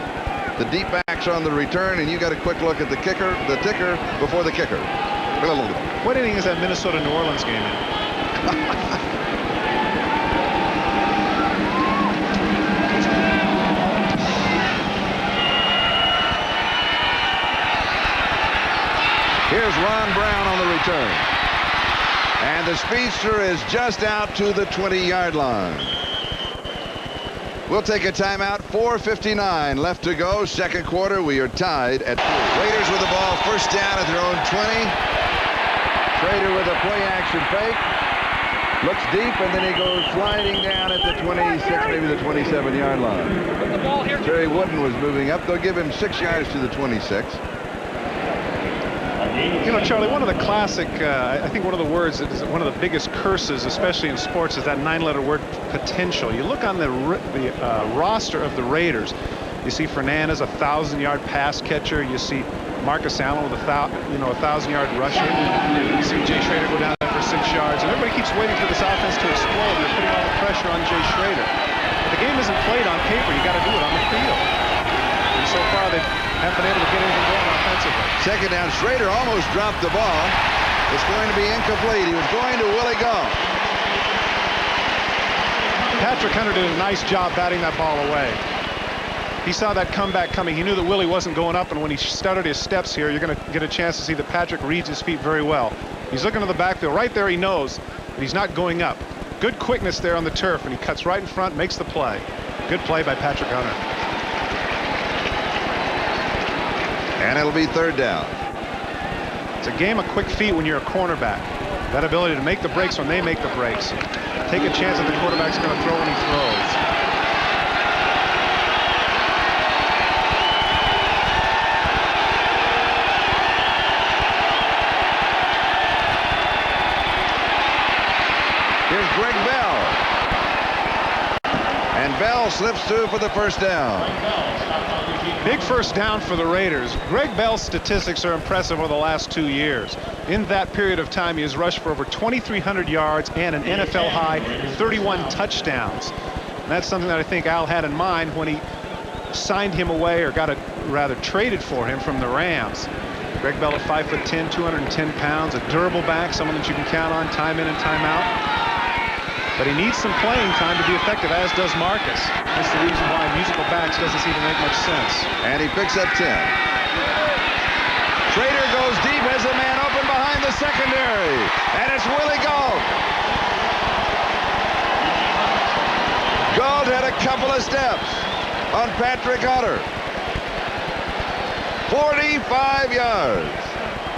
The deep backs on the return, and you got a quick look at the ticker before the kicker. What inning is that Minnesota-New Orleans game in? Here's Ron Brown on the return. And the speedster is just out to the 20-yard line. We'll take a timeout. 4:59 left to go. Second quarter. We are tied at 3. Raiders with the ball. First down at their own 20. Trader with a play-action fake. Looks deep, and then he goes sliding down at the 26, maybe the 27-yard line. Terry Wooden was moving up. They'll give him 6 yards to the 26. You know, Charlie, one of the classic, I think one of the words that is one of the biggest curses, especially in sports, is that 9-letter word, potential. You look on the roster of the Raiders, you see Fernandez, a 1,000-yard pass catcher. You see Marcus Allen with a 1,000-yard rusher. You see Jay Schrader go down there for 6 yards. And everybody keeps waiting for this offense to explode. They're putting all the pressure on Jay Schrader. But the game isn't played on paper. You got to do it on the field. And so far, they haven't been able to get anything going offensively. Second down. Schrader almost dropped the ball. It's going to be incomplete. He was going to Willie Gault. Patrick Hunter did a nice job batting that ball away. He saw that comeback coming. He knew that Willie wasn't going up, and when he started his steps here, you're going to get a chance to see that Patrick reads his feet very well. He's looking to the backfield. Right there, he knows that he's not going up. Good quickness there on the turf, and he cuts right in front, makes the play. Good play by Patrick Hunter. And it'll be third down. It's a game of quick feet when you're a cornerback. That ability to make the breaks when they make the breaks. Take a chance that the quarterback's going to throw when he throws. Here's Greg Bell. And Bell slips through for the first down. Big first down for the Raiders. Greg Bell's statistics are impressive over the last 2 years. In that period of time, he has rushed for over 2,300 yards and an NFL high 31 touchdowns. And that's something that I think Al had in mind when he signed him away, or rather traded for him from the Rams. Greg Bell, at 5'10", 210 pounds, a durable back, someone that you can count on time in and time out. But he needs some playing time to be effective, as does Marcus. That's the reason why musical backs doesn't seem to make much sense. And he picks up 10. Schrader goes deep, has a man open behind the secondary. And it's Willie Gault. Gault had a couple of steps on Patrick Hunter. 45 yards.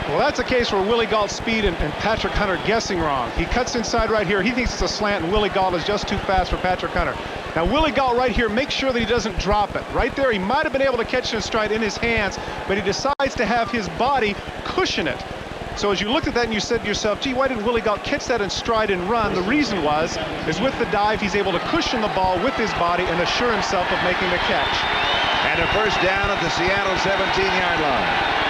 Well, that's a case where Willie Gault's speed and Patrick Hunter guessing wrong. He cuts inside right here. He thinks it's a slant, and Willie Gault is just too fast for Patrick Hunter. Now, Willie Gault right here makes sure that he doesn't drop it. Right there, he might have been able to catch it in stride in his hands, but he decides to have his body cushion it. So as you looked at that and you said to yourself, gee, why didn't Willie Gault catch that in stride and run? The reason is with the dive, he's able to cushion the ball with his body and assure himself of making the catch. And a first down at the Seattle 17-yard line.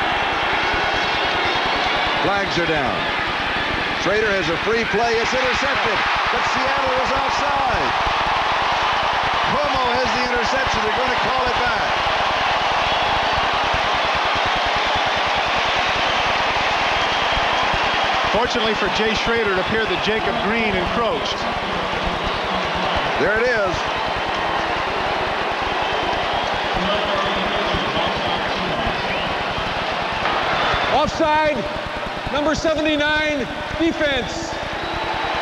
Flags are down. Schrader has a free play. It's intercepted, but Seattle was offside. Como has the interception. They're going to call it back. Fortunately for Jay Schrader, it appeared that Jacob Green encroached. There it is. Offside. Number 79, defense.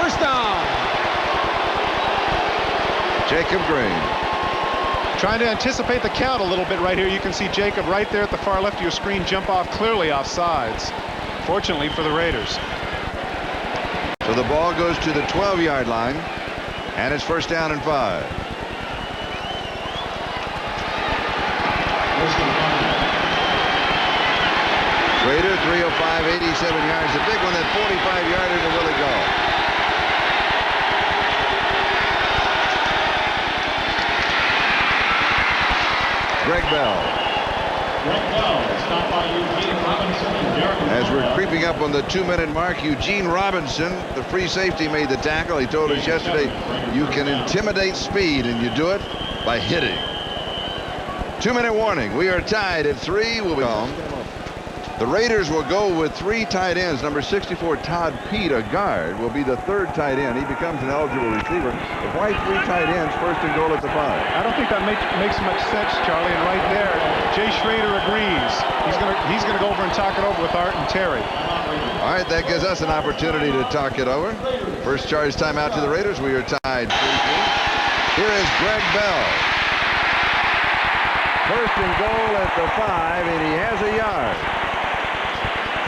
First down. Jacob Green. Trying to anticipate the count a little bit right here. You can see Jacob right there at the far left of your screen jump off clearly off sides. fortunately for the Raiders. So the ball goes to the 12-yard line, and it's 1st down and 5. Rader, 305, 87 yards. The big one, that 45-yarder to Willie Gaul. Greg Bell. Stopped by Eugene Robinson and Derek. As we're creeping up on the 2-minute mark, Eugene Robinson, the free safety, made the tackle. He told us yesterday, you can intimidate speed, and you do it by hitting. 2-minute warning. We are tied at 3. We'll be on. The Raiders will go with 3 tight ends. Number 64, Todd Pete, a guard, will be the 3rd tight end. He becomes an eligible receiver. Why 3 tight ends, 1st and goal at the 5? I don't think that makes much sense, Charlie. And right there, Jay Schrader agrees. He's gonna go over and talk it over with Art and Terry. All right, that gives us an opportunity to talk it over. First charge timeout to the Raiders. We are tied 3-3. Here is Greg Bell. 1st and goal at the 5, and he has a yard.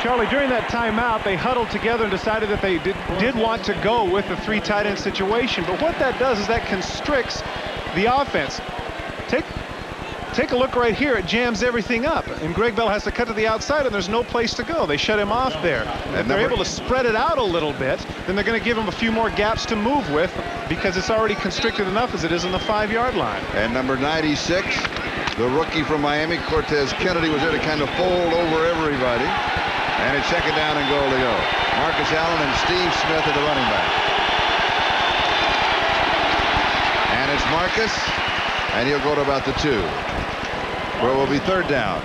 Charlie, during that timeout, they huddled together and decided that they did want to go with the 3 tight end situation. But what that does is that constricts the offense. Take a look right here. It jams everything up. And Greg Bell has to cut to the outside, and there's no place to go. They shut him off there. And if they're able to spread it out a little bit, then they're going to give him a few more gaps to move with, because it's already constricted enough as it is on the 5-yard line. And number 96, the rookie from Miami, Cortez Kennedy, was there to kind of fold over everybody. And it's 2nd down and goal to go. Marcus Allen and Steve Smith are the running back. And it's Marcus, and he'll go to about the 2. Where it will be 3rd down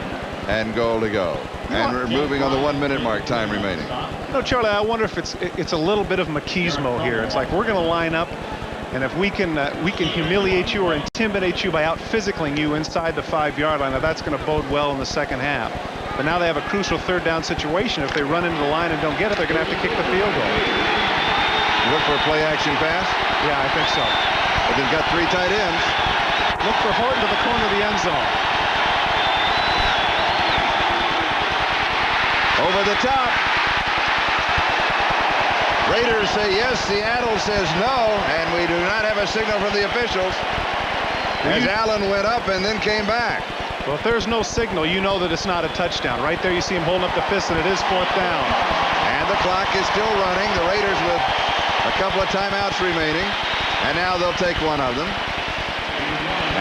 and goal to go. And we're moving on the 1-minute mark, time remaining. No, Charlie, I wonder if it's a little bit of machismo here. It's like we're going to line up, and if we can humiliate you or intimidate you by out-physicaling you inside the 5-yard line, now that's going to bode well in the 2nd half. But now they have a crucial 3rd down situation. If they run into the line and don't get it, they're going to have to kick the field goal. You look for a play-action pass? Yeah, I think so. But they've got 3 tight ends. Look for Horton to the corner of the end zone. Over the top. Raiders say yes, Seattle says no, and we do not have a signal from the officials. As Allen went up and then came back. Well, if there's no signal, you know that it's not a touchdown. Right there you see him holding up the fist, and it is 4th down. And the clock is still running. The Raiders with a couple of timeouts remaining. And now they'll take one of them.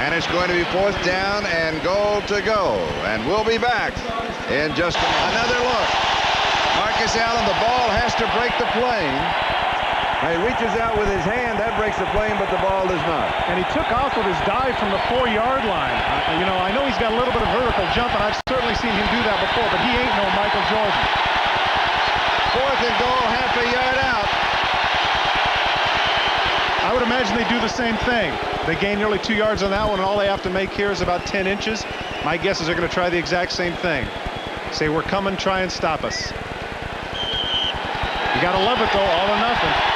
And it's going to be 4th down and goal to go. And we'll be back in just another look. Marcus Allen, the ball has to break the plane. He reaches out with his hand, that breaks the plane, but the ball does not. And he took off with his dive from the 4-yard line. I know he's got a little bit of vertical jump, and I've certainly seen him do that before, but he ain't no Michael Jordan. 4th and goal, half a yard out. I would imagine they do the same thing. They gain nearly 2 yards on that one, and all they have to make here is about 10 inches. My guess is they're going to try the exact same thing. Say, we're coming, try and stop us. You got to love it, though, all or nothing.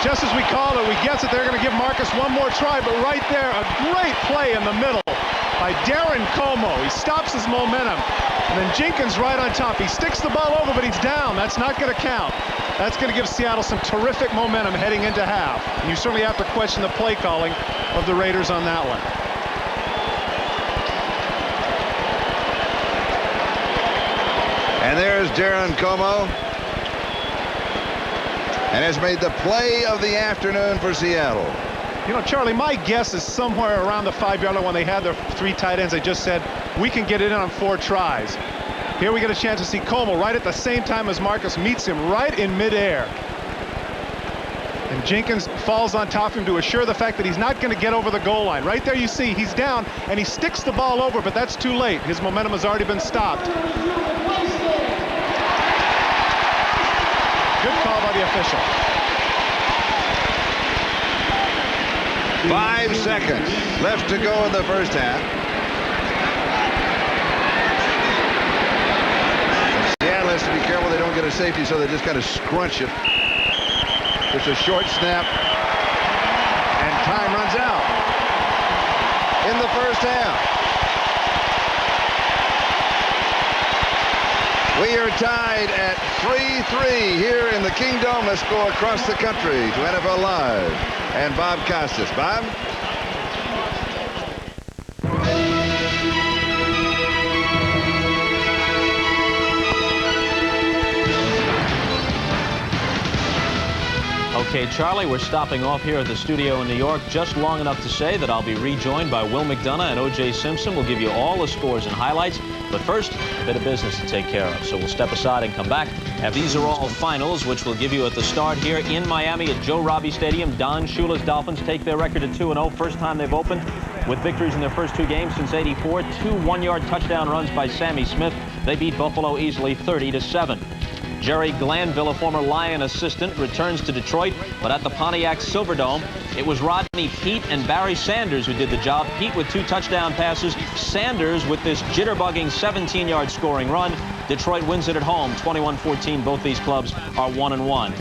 Just as we called it, we guess that they're going to give Marcus one more try, but right there, a great play in the middle by Darren Como. He stops his momentum, and then Jenkins right on top. He sticks the ball over, but he's down. That's not going to count. That's going to give Seattle some terrific momentum heading into half. And you certainly have to question the play calling of the Raiders on that one. And there's Darren Como. And has made the play of the afternoon for Seattle. You know, Charlie, my guess is somewhere around the 5-yard line when they had their 3 tight ends, they just said, we can get it in on 4 tries. Here we get a chance to see Como right at the same time as Marcus meets him right in midair. And And Jenkins falls on top of him to assure the fact that he's not going to get over the goal line. Right there you see he's down, and he sticks the ball over, but that's too late. His momentum has already been stopped. Good call by the official. 5 seconds left to go in the first half. Seattle has to be careful they don't get a safety, so they just kind of scrunch it. It's a short snap, and time runs out in the first half. We are tied at 3-3 here in the Kingdome. Let's go across the country to NFL Live and Bob Costas. Bob? Okay, Charlie, we're stopping off here at the studio in New York just long enough to say that I'll be rejoined by Will McDonough and O.J. Simpson. We'll give you all the scores and highlights. But first, a bit of business to take care of. So we'll step aside and come back. And these are all finals, which we'll give you at the start here in Miami at Joe Robbie Stadium. Don Shula's Dolphins take their record to 2-0. First time they've opened with victories in their first 2 games since '84. 2 one-yard touchdown runs by Sammy Smith. They beat Buffalo easily 30-7. Jerry Glanville, a former Lion assistant, returns to Detroit, but at the Pontiac Silverdome, it was Rodney Peete and Barry Sanders who did the job. Peete with 2 touchdown passes, Sanders with this jitterbugging 17-yard scoring run. Detroit wins it at home, 21-14. Both these clubs are 1-1.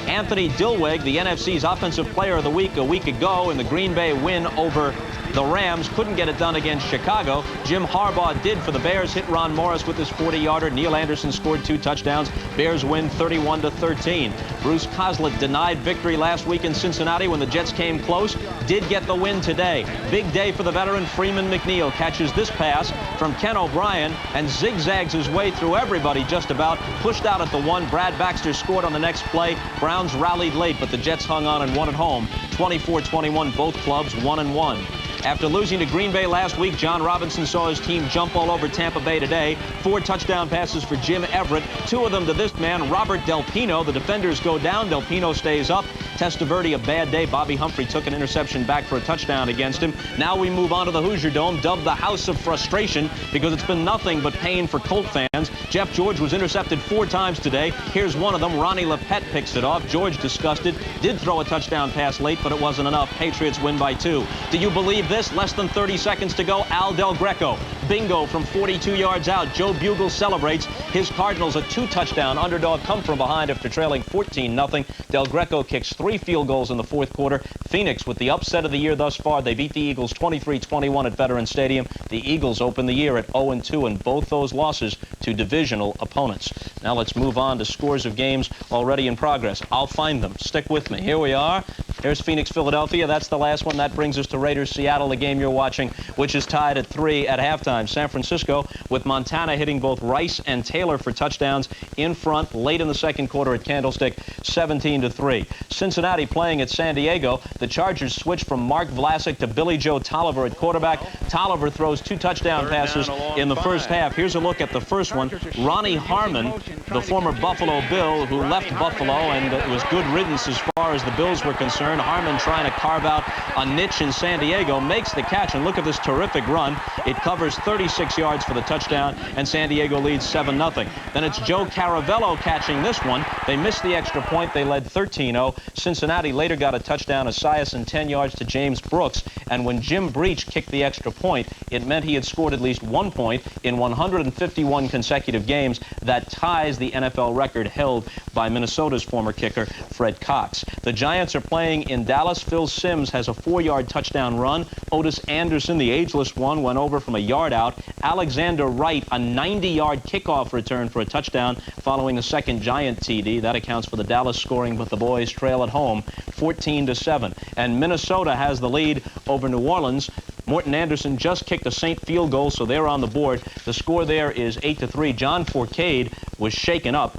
Anthony Dilweg, the NFC's Offensive Player of the Week a week ago in the Green Bay win over the Rams, couldn't get it done against Chicago. Jim Harbaugh did for the Bears, hit Ron Morris with his 40-yarder. Neil Anderson scored 2 touchdowns. Bears win 31-13. Bruce Coslett denied victory last week in Cincinnati when the Jets came close. Did get the win today. Big day for the veteran. Freeman McNeil catches this pass from Ken O'Brien and zigzags his way through everybody just about. Pushed out at the 1. Brad Baxter scored on the next play. Browns rallied late, but the Jets hung on and won at home. 24-21, both clubs 1-1. After losing to Green Bay last week, John Robinson saw his team jump all over Tampa Bay today. 4 touchdown passes for Jim Everett, 2 of them to this man, Robert Del Pino. The defenders go down. Del Pino stays up. Testaverde, a bad day. Bobby Humphrey took an interception back for a touchdown against him. Now we move on to the Hoosier Dome, dubbed the House of Frustration, because it's been nothing but pain for Colt fans. Jeff George was intercepted 4 times today. Here's one of them. Ronnie Lepet picks it off. George, disgusted, did throw a touchdown pass late, but it wasn't enough. Patriots win by 2. Do you believe this? Less than 30 seconds to go. Al Del Greco, bingo from 42 yards out. Joe Bugle celebrates. His Cardinals, a 2-touchdown underdog, come from behind after trailing 14-0. Del Greco kicks 3 field goals in the 4th quarter. Phoenix with the upset of the year thus far. They beat the Eagles 23-21 at Veterans Stadium. The Eagles open the year at 0-2, and both those losses to divisional opponents. Now let's move on to scores of games already in progress. I'll find them. Stick with me. Here we are. There's Phoenix, Philadelphia. That's the last one. That brings us to Raiders, Seattle, the game you're watching, which is tied at 3 at halftime. San Francisco with Montana hitting both Rice and Taylor for touchdowns in front late in the 2nd quarter at Candlestick, 17-3. Cincinnati playing at San Diego. The Chargers switch from Mark Vlasic to Billy Joe Tolliver at quarterback. Tolliver throws 2 touchdown passes in the first half. Here's a look at the first one. Ronnie Harmon, the former Buffalo Bill who left Buffalo, and it was good riddance as far as the Bills were concerned. Harmon trying to carve out a niche in San Diego, makes the catch, and look at this terrific run. It covers 36 yards for the touchdown, and San Diego leads 7-0. Then it's Joe Caravello catching this one. They missed the extra point. They led 13-0. Cincinnati later got a touchdown, Esiason 10 yards to James Brooks, and when Jim Breach kicked the extra point, it meant he had scored at least 1 point in 151 consecutive games. That ties the NFL record held by Minnesota's former kicker, Fred Cox. The Giants are playing in Dallas. Phil Simms has a 4-yard touchdown run. Otis Anderson, the ageless one, went over from a yard out. Alexander Wright, a 90-yard kickoff return for a touchdown following the 2nd Giant TD. That accounts for the Dallas scoring, but the boys trail at home 14-7. And Minnesota has the lead over New Orleans. Morton Anderson just kicked a Saint field goal, so they're on the board. The score there is 8-3. John Fourcade was shaken up.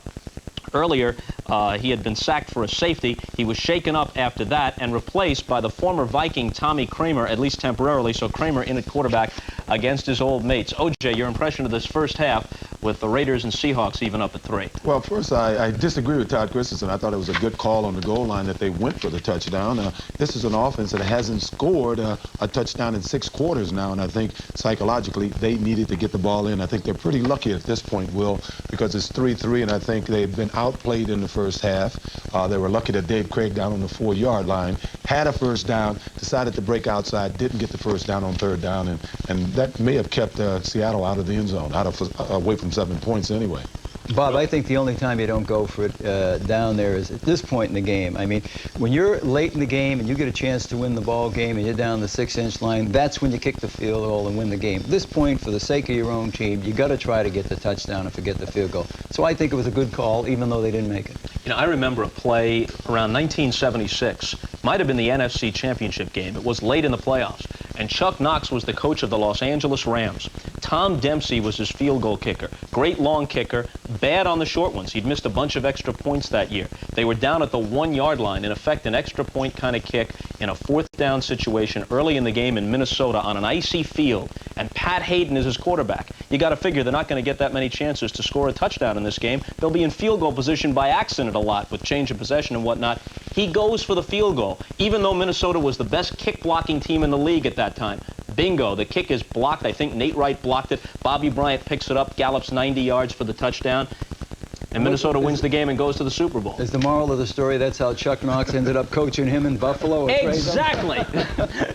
Earlier, he had been sacked for a safety. He was shaken up after that and replaced by the former Viking Tommy Kramer, at least temporarily. So Kramer in at quarterback against his old mates. O.J., your impression of this first half with the Raiders and Seahawks even up at 3. Well, first, I disagree with Todd Christensen. I thought it was a good call on the goal line that they went for the touchdown. This is an offense that hasn't scored a touchdown in 6 quarters now, and I think psychologically they needed to get the ball in. I think they're pretty lucky at this point, Will, because it's 3-3, and I think they've been outplayed in the first half. They were lucky that Dave Craig down on the 4-yard line had a first down, decided to break outside, didn't get the first down on 3rd down, and that may have kept Seattle out of the end zone, away from 7 points anyway. Bob, I think the only time you don't go for it down there is at this point in the game. I mean, when you're late in the game and you get a chance to win the ball game and you're down the 6-inch line, that's when you kick the field goal and win the game. At this point, for the sake of your own team, you got to try to get the touchdown and forget the field goal. So I think it was a good call, even though they didn't make it. You know, I remember a play around 1976. Might have been the NFC Championship game. It was late in the playoffs, and Chuck Knox was the coach of the Los Angeles Rams. Tom Dempsey was his field goal kicker. Great long kicker, bad on the short ones. He'd missed a bunch of extra points that year. They were down at the 1-yard line, in effect an extra point kind of kick in a 4th down situation early in the game in Minnesota on an icy field, and Pat Hayden is his quarterback. You got to figure they're not going to get that many chances to score a touchdown in this game. They'll be in field goal position by accident a lot with change of possession and whatnot. He goes for the field goal, even though Minnesota was the best kick-blocking team in the league at that time. Bingo, the kick is blocked. I think Nate Wright blocked it. Bobby Bryant picks it up, gallops 90 yards for the touchdown. And Minnesota wins the game and goes to the Super Bowl. Is the moral of the story that's how Chuck Knox ended up coaching him in Buffalo? Exactly.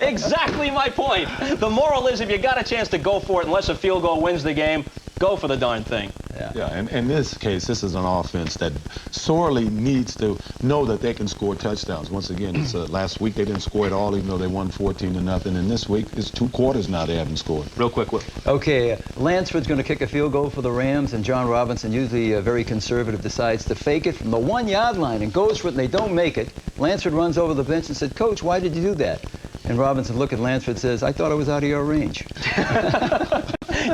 Exactly my point. The moral is if you got a chance to go for it, unless a field goal wins the game, go for the darn thing. Yeah, and in this case, this is an offense that sorely needs to know that they can score touchdowns. Once again, it's last week they didn't score at all, even though they won 14-0. And this week, it's 2 quarters now they haven't scored. Real quick, Will. Okay, Lansford's going to kick a field goal for the Rams, and John Robinson, usually very conservative, decides to fake it from the 1-yard line and goes for it, and they don't make it. Lansford runs over the bench and said, "Coach, why did you do that?" And Robinson looked at Lansford and says, "I thought I was out of your range."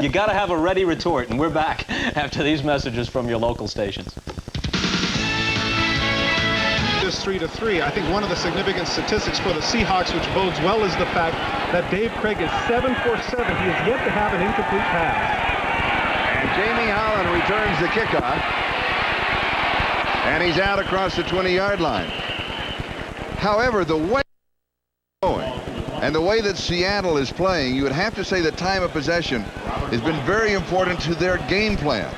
You got to have a ready retort, and we're back after these messages from your local stations. This 3-3. I think one of the significant statistics for the Seahawks, which bodes well, is the fact that Dave Craig is 7 for 7. He has yet to have an incomplete pass. And Jamie Holland returns the kickoff, and he's out across the 20-yard line. However, the way going and the way that Seattle is playing, you would have to say that time of possession has been very important to their game plan,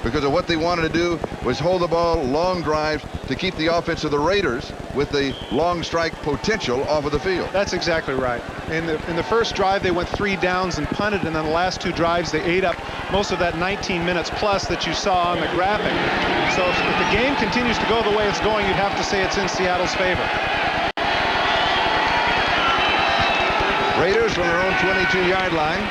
because of what they wanted to do was hold the ball, long drives, to keep the offense of the Raiders with the long strike potential off of the field. That's exactly right. In the first drive, they went 3 downs and punted, and then the last 2 drives, they ate up most of that 19 minutes plus that you saw on the graphic. So if the game continues to go the way it's going, you'd have to say it's in Seattle's favor. Raiders from their own 22-yard line.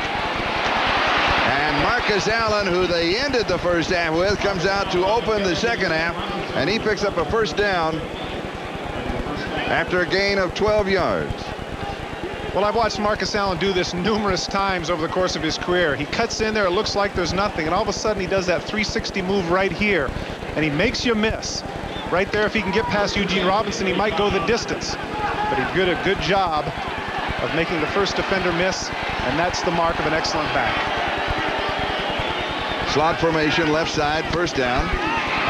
And Marcus Allen, who they ended the first half with, comes out to open the second half, and he picks up a first down after a gain of 12 yards. Well, I've watched Marcus Allen do this numerous times over the course of his career. He cuts in there, it looks like there's nothing, and all of a sudden he does that 360 move right here, and he makes you miss. Right there, if he can get past Eugene Robinson, he might go the distance. But he did a good job of making the first defender miss, and that's the mark of an excellent back. Slot formation, left side, first down.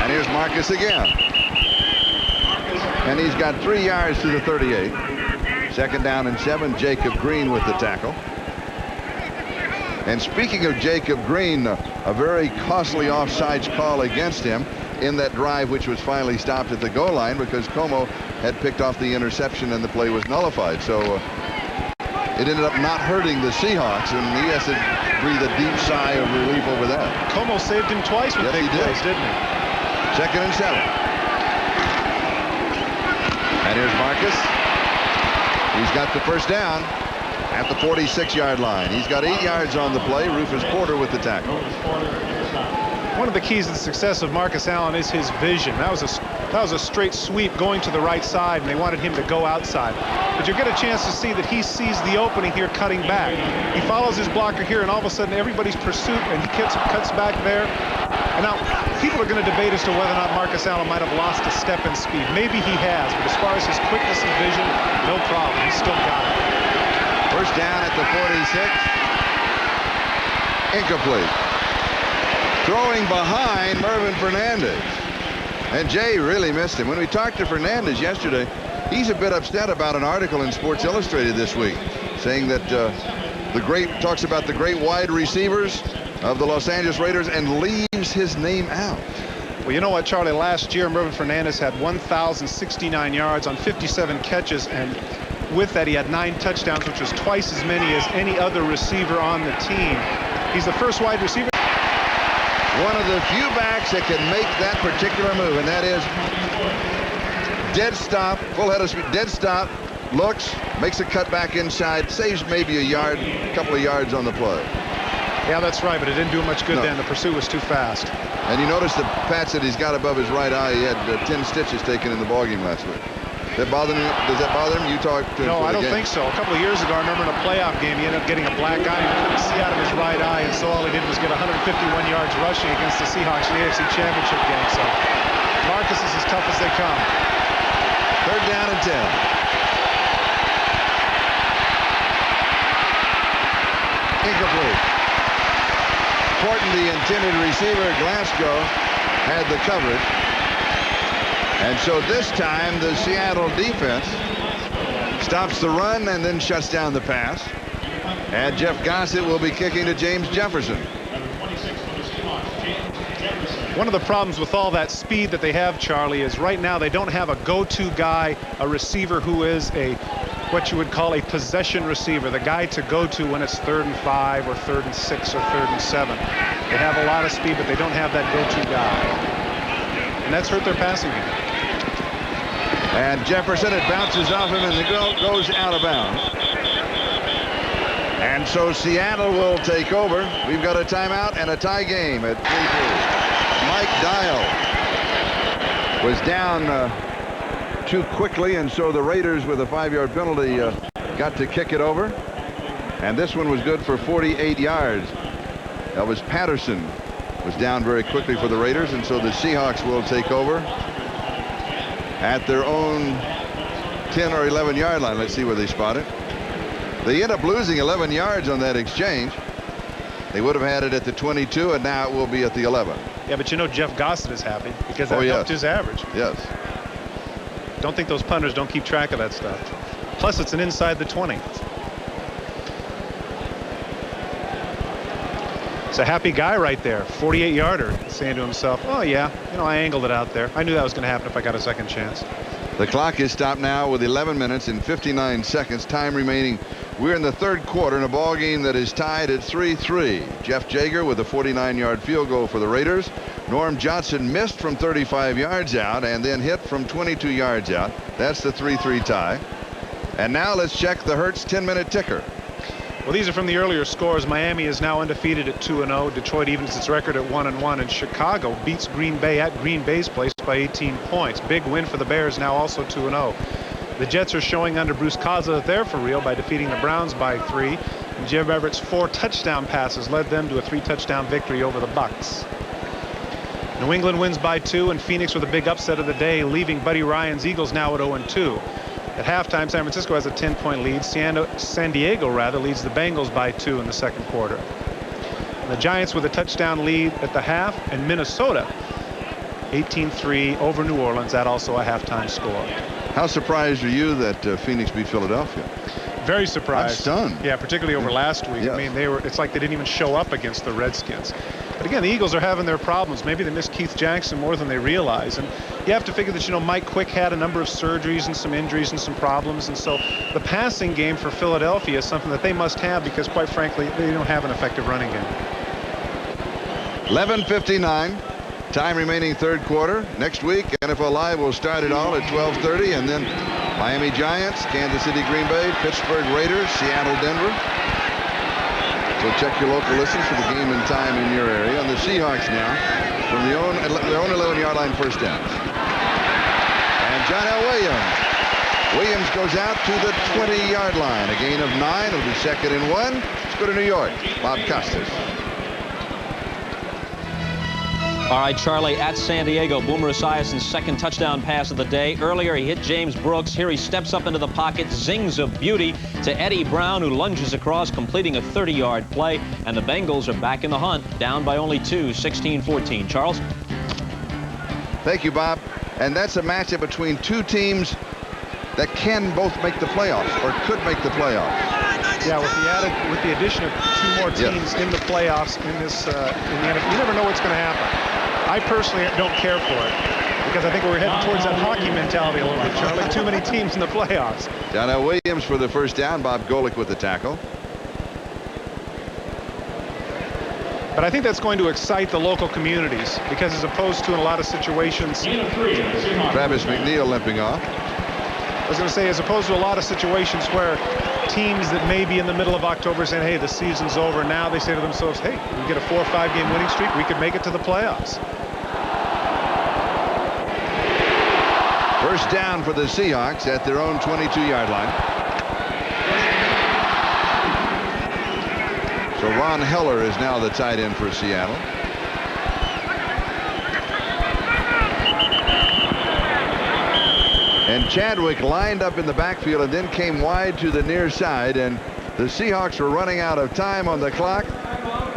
And here's Marcus again. And he's got 3 yards to the 38. Second down and 7. Jacob Green with the tackle. And speaking of Jacob Green, a very costly offsides call against him in that drive, which was finally stopped at the goal line because Como had picked off the interception and the play was nullified. So it ended up not hurting the Seahawks, and he has to breathe a deep sigh of relief over that. Como saved him twice with big plays, didn't he? Second and 7. And here's Marcus. He's got the first down at the 46-yard line. He's got 8 yards on the play. Rufus Porter with the tackle. One of the keys to the success of Marcus Allen is his vision. That was a straight sweep going to the right side, and they wanted him to go outside. But you get a chance to see that he sees the opening here cutting back. He follows his blocker here, and all of a sudden everybody's pursuit, and he cuts back there. And now people are going to debate as to whether or not Marcus Allen might have lost a step in speed. Maybe he has, but as far as his quickness and vision, no problem. He's still got it. First down at the 46. Incomplete. throwing behind Mervin Fernandez. And Jay really missed him. When we talked to Fernandez yesterday, he's a bit upset about an article in Sports Illustrated this week saying that talks about the great wide receivers of the Los Angeles Raiders and leaves his name out. Well, you know what, Charlie? Last year, Mervin Fernandez had 1,069 yards on 57 catches, and with that, he had 9 touchdowns, which was twice as many as any other receiver on the team. He's the first wide receiver. One of the few backs that can make that particular move, and that is dead stop, full head of speed, dead stop, looks, makes a cut back inside, saves maybe a couple of yards on the play. Yeah, that's right, but it didn't do much good then. The pursuit was too fast. And you notice the patch that he's got above his right eye. He had 10 stitches taken in the ballgame last week. Does that bother him? You talked to him. No, I don't think so. A couple of years ago, I remember in a playoff game, he ended up getting a black eye. He couldn't see out of his right eye, and so all he did was get 151 yards rushing against the Seahawks in the AFC Championship game. So Marcus is as tough as they come. 3rd down and 10. Incomplete. Important, the intended receiver, Glasgow, had the coverage. And so this time the Seattle defense stops the run and then shuts down the pass. And Jeff Gossett will be kicking to James Jefferson. One of the problems with all that speed that they have, Charlie, is right now they don't have a go-to guy, a receiver who is what you would call a possession receiver, the guy to go to when it's 3rd and 5 or 3rd and 6 or 3rd and 7. They have a lot of speed, but they don't have that go-to guy. And that's hurt their passing game. And Jefferson, it bounces off him and the goal goes out of bounds. And so Seattle will take over. We've got a timeout and a tie game at 3-3. Mike Dial was down too quickly, and so the Raiders, with a 5-yard penalty, got to kick it over. And this one was good for 48 yards. Elvis Patterson was down very quickly for the Raiders, and so the Seahawks will take over at their own 10 or 11 yard line. Let's see where they spot it. They end up losing 11 yards on that exchange. They would have had it at the 22, and now it will be at the 11. Yeah, but you know Jeff Gossett is happy because that helped his average. Yes. Don't think those punters don't keep track of that stuff. Plus, it's an inside the 20. It's a happy guy right there, 48-yarder, saying to himself, oh, yeah, you know, I angled it out there. I knew that was going to happen if I got a second chance. The clock is stopped now with 11 minutes and 59 seconds. Time remaining. We're in the 3rd quarter in a ball game that is tied at 3-3. Jeff Jager with a 49-yard field goal for the Raiders. Norm Johnson missed from 35 yards out and then hit from 22 yards out. That's the 3-3 tie. And now let's check the Hertz 10-minute ticker. Well, these are from the earlier scores. Miami is now undefeated at 2-0. Detroit evens its record at 1-1. And Chicago beats Green Bay at Green Bay's place by 18 points. Big win for the Bears, now also 2-0. The Jets are showing under Bruce Caza that they're for real by defeating the Browns by 3. And Jim Everett's 4 touchdown passes led them to a 3-touchdown victory over the Bucs. New England wins by 2, and Phoenix with a big upset of the day, leaving Buddy Ryan's Eagles now at 0-2. At halftime, San Francisco has a 10-point lead. San Diego leads the Bengals by 2 in the 2nd quarter. And the Giants with a touchdown lead at the half, and Minnesota 18-3 over New Orleans. That also a halftime score. How surprised are you that Phoenix beat Philadelphia? Very surprised. I'm stunned. Yeah, particularly over last week. Yes. I mean, it's like they didn't even show up against the Redskins. But again, the Eagles are having their problems. Maybe they miss Keith Jackson more than they realize. And you have to figure that, you know, Mike Quick had a number of surgeries and some injuries and some problems. And so the passing game for Philadelphia is something that they must have because, quite frankly, they don't have an effective running game. 11:59. Time remaining 3rd quarter. Next week, NFL Live will start it all at 12:30, and then Miami Giants, Kansas City, Green Bay, Pittsburgh Raiders, Seattle, Denver. So check your local listings for the game and time in your area. And the Seahawks now from their own 11-yard line first downs. And John L. Williams goes out to the 20-yard line. A gain of 9. It'll be 2nd and 1. Let's go to New York. Bob Costas. All right, Charlie, at San Diego, Boomer Esiason's second touchdown pass of the day. Earlier, he hit James Brooks. Here he steps up into the pocket, zings a beauty to Eddie Brown, who lunges across, completing a 30-yard play. And the Bengals are back in the hunt, down by only 2, 16-14. Charles? Thank you, Bob. And that's a matchup between two teams that can both make the playoffs or could make the playoffs. Yeah, with the addition of two more teams in the playoffs in this in the NFL, you never know what's going to happen. I personally don't care for it because I think we're heading towards that hockey mentality a little bit, Charlie. Too many teams in the playoffs. Donnell Williams for the first down. Bob Golick with the tackle. But I think that's going to excite the local communities because as opposed to in a lot of situations. Travis McNeil limping off. I was going to say, as opposed to a lot of situations where teams that may be in the middle of October saying, hey, the season's over, now they say to themselves, hey, we get a 4 or 5 game winning streak, we could make it to the playoffs. First down for the Seahawks at their own 22-yard line. So Ron Heller is now the tight end for Seattle. And Chadwick lined up in the backfield and then came wide to the near side, and the Seahawks were running out of time on the clock,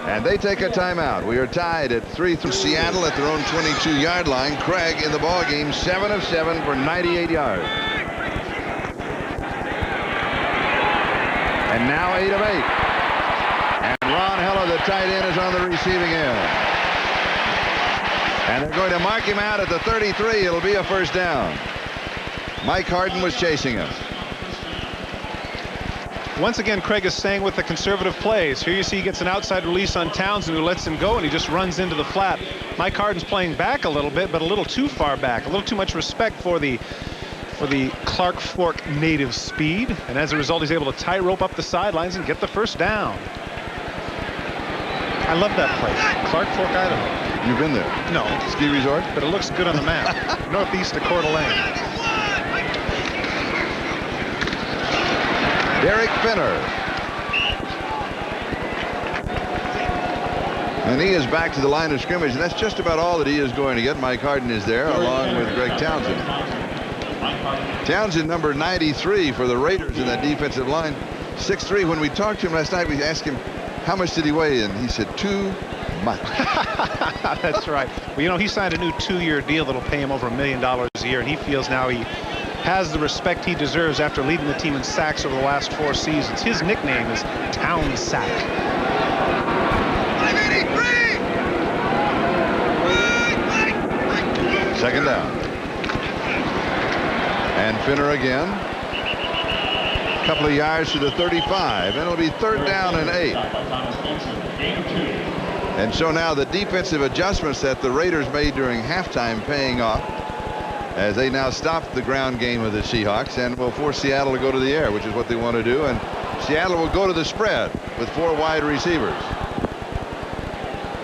and they take a timeout. We are tied at 3 through Seattle at their own 22-yard line. Craig in the ball game, 7 of 7 for 98 yards. And now 8 of 8. And Ron Heller, the tight end, is on the receiving end. And they're going to mark him out at the 33. It'll be a first down. Mike Harden was chasing us. Once again, Craig is staying with the conservative plays. Here you see he gets an outside release on Townsend, who lets him go, and he just runs into the flat. Mike Harden's playing back a little bit, but a little too far back. A little too much respect for the Clark Fork native speed, and as a result, he's able to tightrope up the sidelines and get the first down. I love that place, Clark Fork, Idaho. You've been there? No. Ski resort? But it looks good on the map. Northeast of Coeur d'Alene. Derek Finner. And he is back to the line of scrimmage, and that's just about all that he is going to get. Mike Harden is there, along with Greg Townsend. Townsend, number 93 for the Raiders in that defensive line. 6'3". When we talked to him last night, we asked him, how much did he weigh? And he said, too much. That's right. Well, you know, he signed a new 2-year deal that'll pay him over $1 million a year, and he feels now he has the respect he deserves after leading the team in sacks over the last 4 seasons. His nickname is Town Sack. Second down. And Finner again. A couple of yards to the 35, and it'll be 3rd down and 8. And so now the defensive adjustments that the Raiders made during halftime paying off, as they now stop the ground game of the Seahawks and will force Seattle to go to the air, which is what they want to do. And Seattle will go to the spread with 4 wide receivers.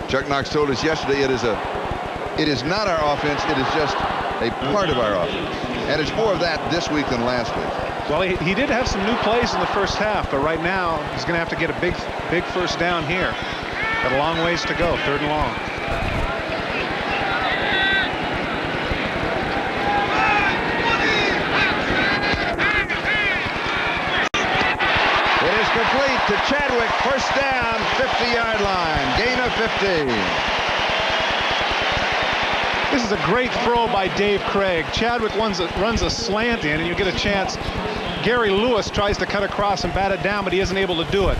Chuck Knox told us yesterday it is not our offense, it is just a part of our offense. And it's more of that this week than last week. Well, he did have some new plays in the first half, but right now he's going to have to get a big first down here. Got a long ways to go, 3rd and long. Complete to Chadwick, first down, 50-yard line, gain of 50. This is a great throw by Dave Craig. Chadwick runs a slant in, and you get a chance. Gary Lewis tries to cut across and bat it down, but he isn't able to do it.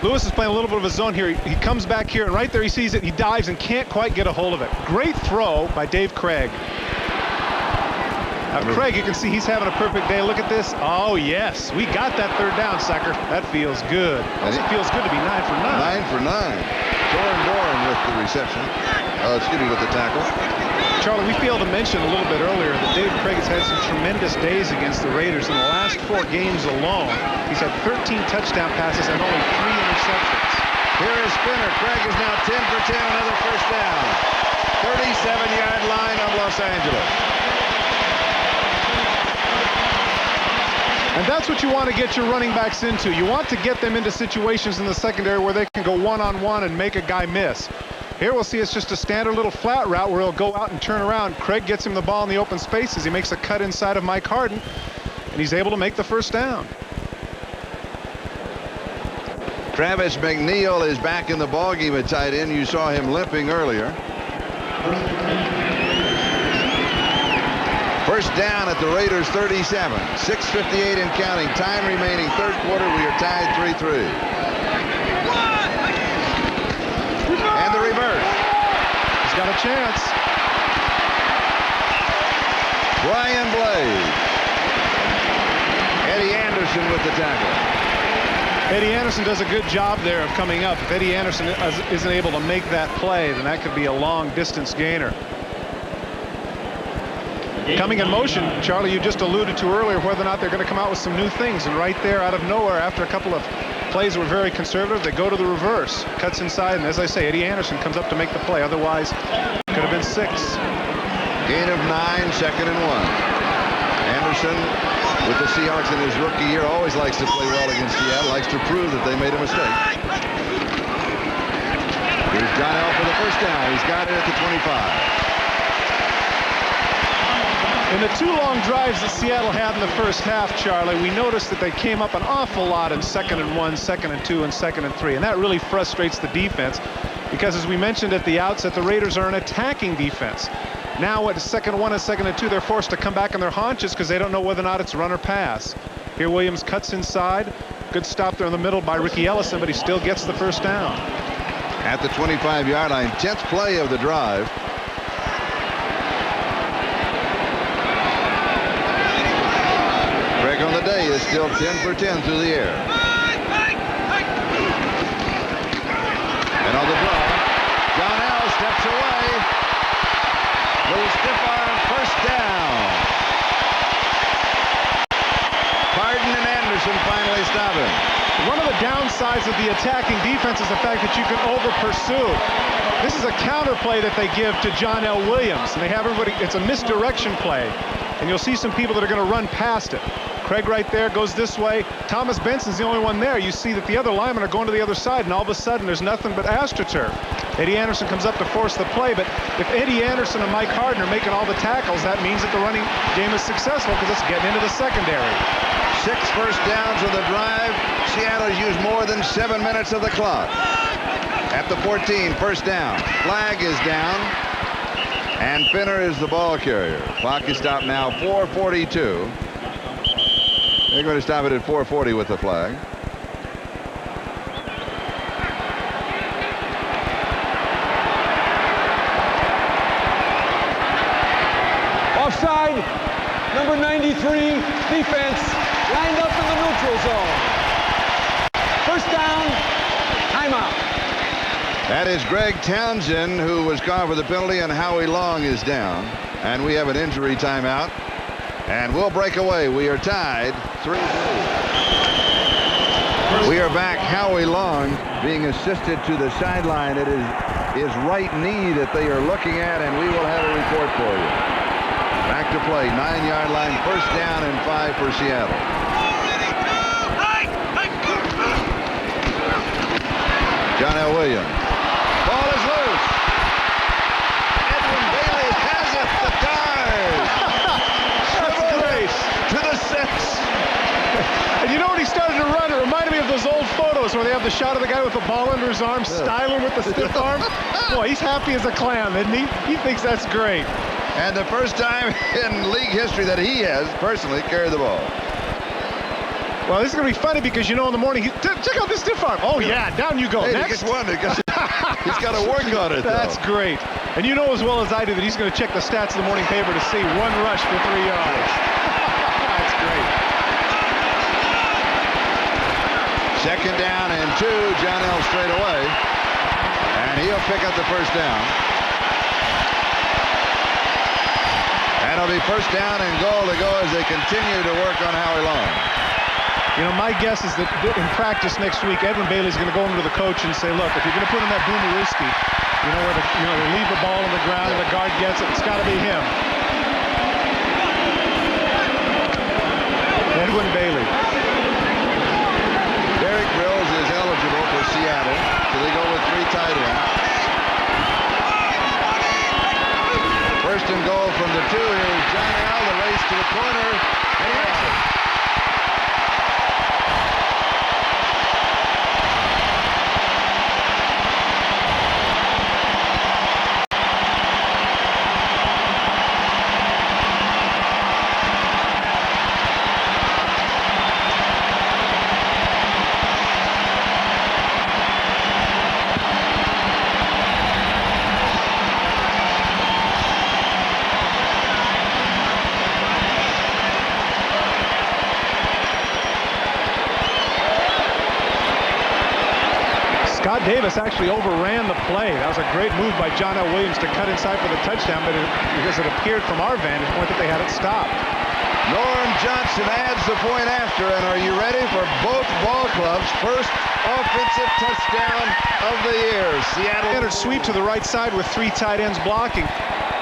Lewis is playing a little bit of a zone here. He comes back here, and right there he sees it. He dives and can't quite get a hold of it. Great throw by Dave Craig. Craig, you can see he's having a perfect day. Look at this. Oh, yes. We got that 3rd down, sucker. That feels good. It feels good to be 9 for 9. 9 for 9. Doran with the reception. With the tackle. Charlie, we failed to mention a little bit earlier that Dave Craig has had some tremendous days against the Raiders. In the last 4 games alone, he's had 13 touchdown passes and only 3 interceptions. Here is Spinner. Craig is now 10 for 10, another first down. 37-yard line of Los Angeles. And that's what you want to get your running backs into. You want to get them into situations in the secondary where they can go one-on-one and make a guy miss. Here we'll see it's just a standard little flat route where he'll go out and turn around. Craig gets him the ball in the open spaces. He makes a cut inside of Mike Harden, and he's able to make the first down. Travis McNeil is back in the ballgame at tight end. You saw him limping earlier. First down at the Raiders 37. 6:58 and counting. Time remaining, third quarter. We are tied 3-3. And the reverse. He's got a chance. Brian Blade. Eddie Anderson with the tackle. Eddie Anderson does a good job there of coming up. If Eddie Anderson isn't able to make that play, then that could be a long distance gainer. Coming in motion, Charlie, you just alluded to earlier whether or not they're going to come out with some new things. And right there, out of nowhere, after a couple of plays that were very conservative, they go to the reverse. Cuts inside, and as I say, Eddie Anderson comes up to make the play. Otherwise, it could have been 6. Gain of 9, second and 1. Anderson, with the Seahawks in his rookie year, always likes to play well against Seattle, likes to prove that they made a mistake. Here's John L. for the first down. He's got it at the 25. In the 2 long drives that Seattle had in the first half, Charlie, we noticed that they came up an awful lot in 2nd and 1, 2nd and 2, and 2nd and 3. And that really frustrates the defense because, as we mentioned at the outset, the Raiders are an attacking defense. Now at 2nd and 1 and 2nd and 2, they're forced to come back on their haunches because they don't know whether or not it's run or pass. Here Williams cuts inside. Good stop there in the middle by Ricky Ellison, but he still gets the first down. At the 25-yard line, 10th play of the drive. Craig on the day is still 10 for 10 through the air. And on the draw, John L. steps away. Little stiff arm, first down. Harden and Anderson finally stop him. One of the downsides of the attacking defense is the fact that you can over-pursue. This is a counter play that they give to John L. Williams, and they have everybody. It's a misdirection play, and you'll see some people that are going to run past it. Craig right there goes this way. Thomas Benson's the only one there. You see that the other linemen are going to the other side, and all of a sudden there's nothing but AstroTurf. Eddie Anderson comes up to force the play, but if Eddie Anderson and Mike Harden are making all the tackles, that means that the running game is successful because it's getting into the secondary. 6 first downs of the drive. Seattle's used more than 7 minutes of the clock. At the 14, first down. Flag is down, and Finner is the ball carrier. Clock is stopped now, 4:42. They're going to stop it at 4:40 with the flag. Offside, number 93, defense, lined up in the neutral zone. First down, timeout. That is Greg Townsend, who was called for the penalty, and Howie Long is down. And we have an injury timeout. And we'll break away. We are tied 3-3. We are back. Howie Long being assisted to the sideline. It is his right knee that they are looking at, and we will have a report for you. Back to play. 9-yard line, first down and 5 for Seattle. John L. Williams. Ball is loose. Edwin Bailey has it. The guard. To the 6. And you know when he started to run, it reminded me of those old photos where they have the shot of the guy with the ball under his arm, styling with the stiff arm. Boy, he's happy as a clam, isn't he? He thinks that's great. And the first time in league history that he has personally carried the ball. Well, this is going to be funny because, you know, in the morning, check out this stiff arm. Oh, yeah, down you go. Hey, Next. he gets one because he's got to work on it, though. That's great. And you know as well as I do that he's going to check the stats in the morning paper to see 1 rush for 3 yards. That's great. Second down and 2. John L. straight away. And he'll pick up the first down. That'll be first down and goal to go as they continue to work on Howie Long. You know, my guess is that in practice next week, Edwin Bailey's going to go over to the coach and say, look, if you're going to put in that Boomerooski, you know, where they leave the ball on the ground and the guard gets it, it's got to be him. Edwin Bailey. Derek Grills is eligible for Seattle, so they go with 3 tight ends. first and goal from the 2. Here's John L. The race to the corner, and he makes it. Scott Davis actually overran the play. That was a great move by John L. Williams to cut inside for the touchdown, but because it appeared from our vantage point that they had it stopped. Norm Johnson adds the point after, and are you ready for both ball clubs' first offensive touchdown of the year? Seattle. Standard sweep to the right side with 3 tight ends blocking.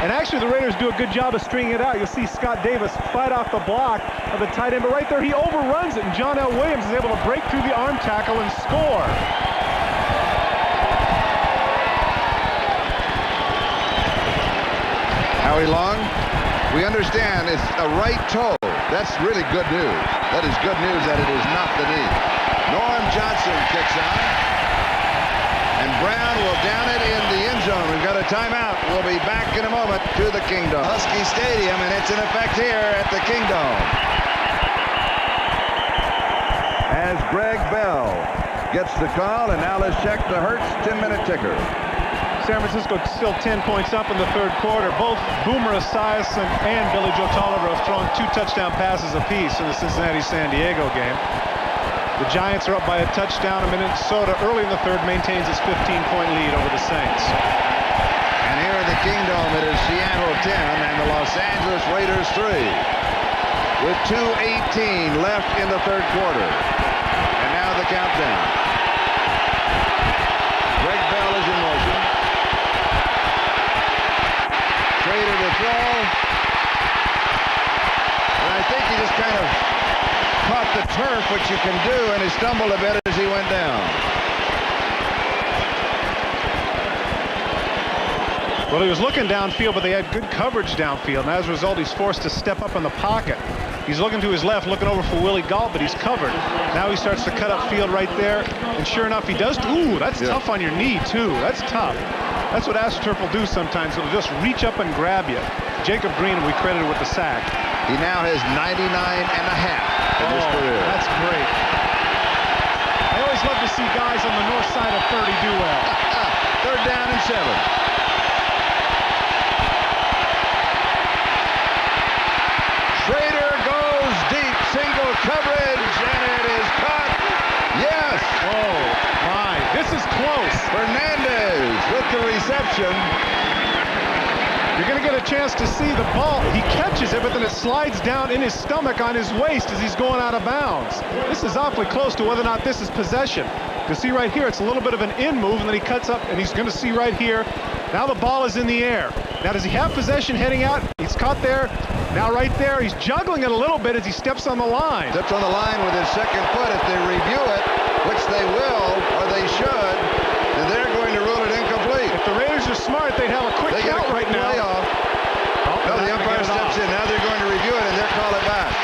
And actually, the Raiders do a good job of stringing it out. You'll see Scott Davis fight off the block of the tight end, but right there he overruns it, and John L. Williams is able to break through the arm tackle and score. Howie Long, we understand it's a right toe. That's really good news. That is good news that it is not the knee. Norm Johnson kicks on, and Brown will down it in the end zone. We've got a timeout. We'll be back in a moment to the Kingdome. Husky Stadium, and it's in effect here at the Kingdome. As Greg Bell gets the call, and now let's check the Hertz 10-minute ticker. San Francisco still 10 points up in the third quarter. Both Boomer Esiason and Billy Joe Tolliver have thrown 2 touchdown passes apiece in the Cincinnati-San Diego game. The Giants are up by a touchdown, and Minnesota early in the third maintains its 15-point lead over the Saints. And here in the Kingdome, it is Seattle 10 and the Los Angeles Raiders 3. With 2:18 left in the third quarter. And now the countdown. Greg Bell is in motion. Trader to throw. And I think he just kind of caught the turf, which you can do, and he stumbled a bit as he went down. Well, he was looking downfield, but they had good coverage downfield, and as a result, he's forced to step up in the pocket. He's looking to his left, looking over for Willie Gault, but he's covered. Now he starts to cut up field right there, and sure enough, he does. Ooh, that's tough on your knee, too. That's tough. That's what AstroTurf will do sometimes. It'll just reach up and grab you. Jacob Green will be credited with the sack. He now has 99 and a half in his career. That's great. I always love to see guys on the north side of 30 do well. Third down and 7. Schrader goes deep, single coverage, and it is caught. Yes. Oh, my. This is close. Fernandez with the reception. You're going to get a chance to see the ball. He catches it, but then it slides down in his stomach on his waist as he's going out of bounds. This is awfully close to whether or not this is possession. You see right here, it's a little bit of an in move, and then he cuts up, and he's going to see right here. Now the ball is in the air. Now, does he have possession heading out? He's caught there. Now right there, he's juggling it a little bit as he steps on the line. Steps on the line with his second foot. If they review it, which they will, or they should, then they're going to rule it incomplete. If the Raiders are smart, they'd have a quick count right now. Oh, no, the umpire steps in. Now they're going to review it, and they'll call it back.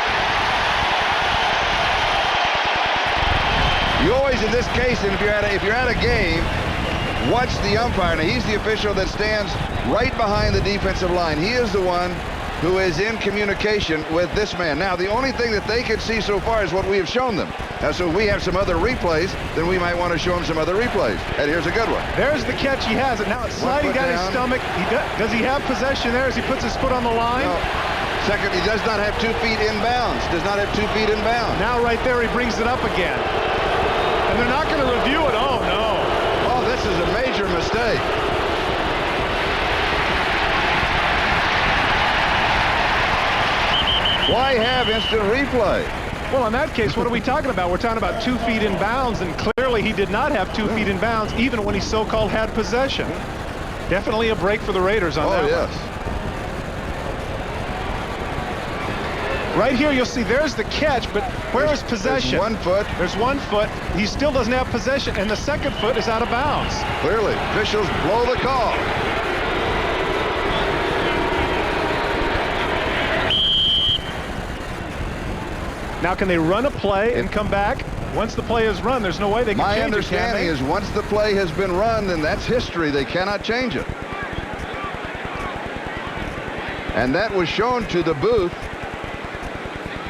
You always, in this case, and if you're at a game, watch the umpire. Now, he's the official that stands right behind the defensive line. He is the one who is in communication with this man. Now, the only thing that they can see so far is what we have shown them. Now, so if we have some other replays, then we might want to show them some other replays. And here's a good one. There's the catch. He has it. Now it's sliding down his stomach. Does he have possession there as he puts his foot on the line? No. Second, he does not have 2 feet inbounds. Does not have 2 feet inbounds. Now right there, he brings it up again. And they're not going to review it. Oh, no. Oh, this is a major mistake. Why have instant replay? Well, in that case, what are we talking about? We're talking about 2 feet in bounds, and clearly he did not have 2 feet in bounds, even when he so-called had possession. Definitely a break for the Raiders on that one. Oh, yes. Right here, you'll see there's the catch, but where is possession? There's 1 foot. There's 1 foot. He still doesn't have possession, and the second foot is out of bounds. Clearly, officials blow the call. Now, can they run a play and come back? Once the play is run, there's no way they can change it. My understanding is once the play has been run, then that's history. They cannot change it. And that was shown to the booth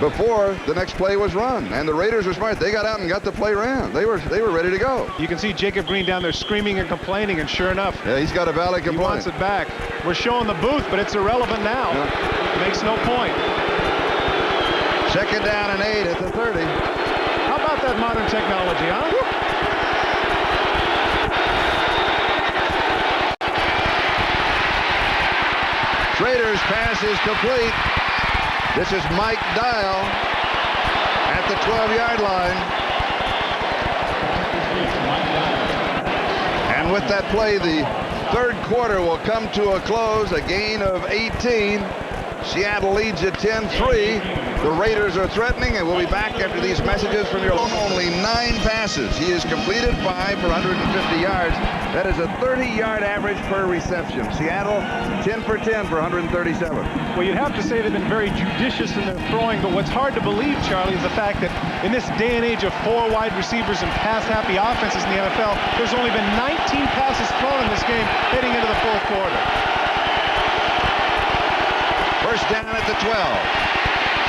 before the next play was run. And the Raiders were smart. They got out and got the play ran. They were ready to go. You can see Jacob Green down there screaming and complaining, and sure enough, yeah, he's got a valid complaint. He wants it back. We're showing the booth, but it's irrelevant now. Yeah. Makes no point. 2nd down and 8 at the 30. How about that modern technology, huh? Schrader's pass is complete. This is Mike Dial at the 12-yard line. And with that play, the 3rd quarter will come to a close, a gain of 18. Seattle leads at 10-3. The Raiders are threatening, and we'll be back after these messages from your only 9 passes. He has completed 5 for 150 yards. That is a 30-yard average per reception. Seattle 10 for 10 for 137. Well, you'd have to say they've been very judicious in their throwing, but what's hard to believe, Charlie, is the fact that in this day and age of 4 wide receivers and pass-happy offenses in the NFL, there's only been 19 passes thrown in this game heading into the 4th quarter. First down at the 12.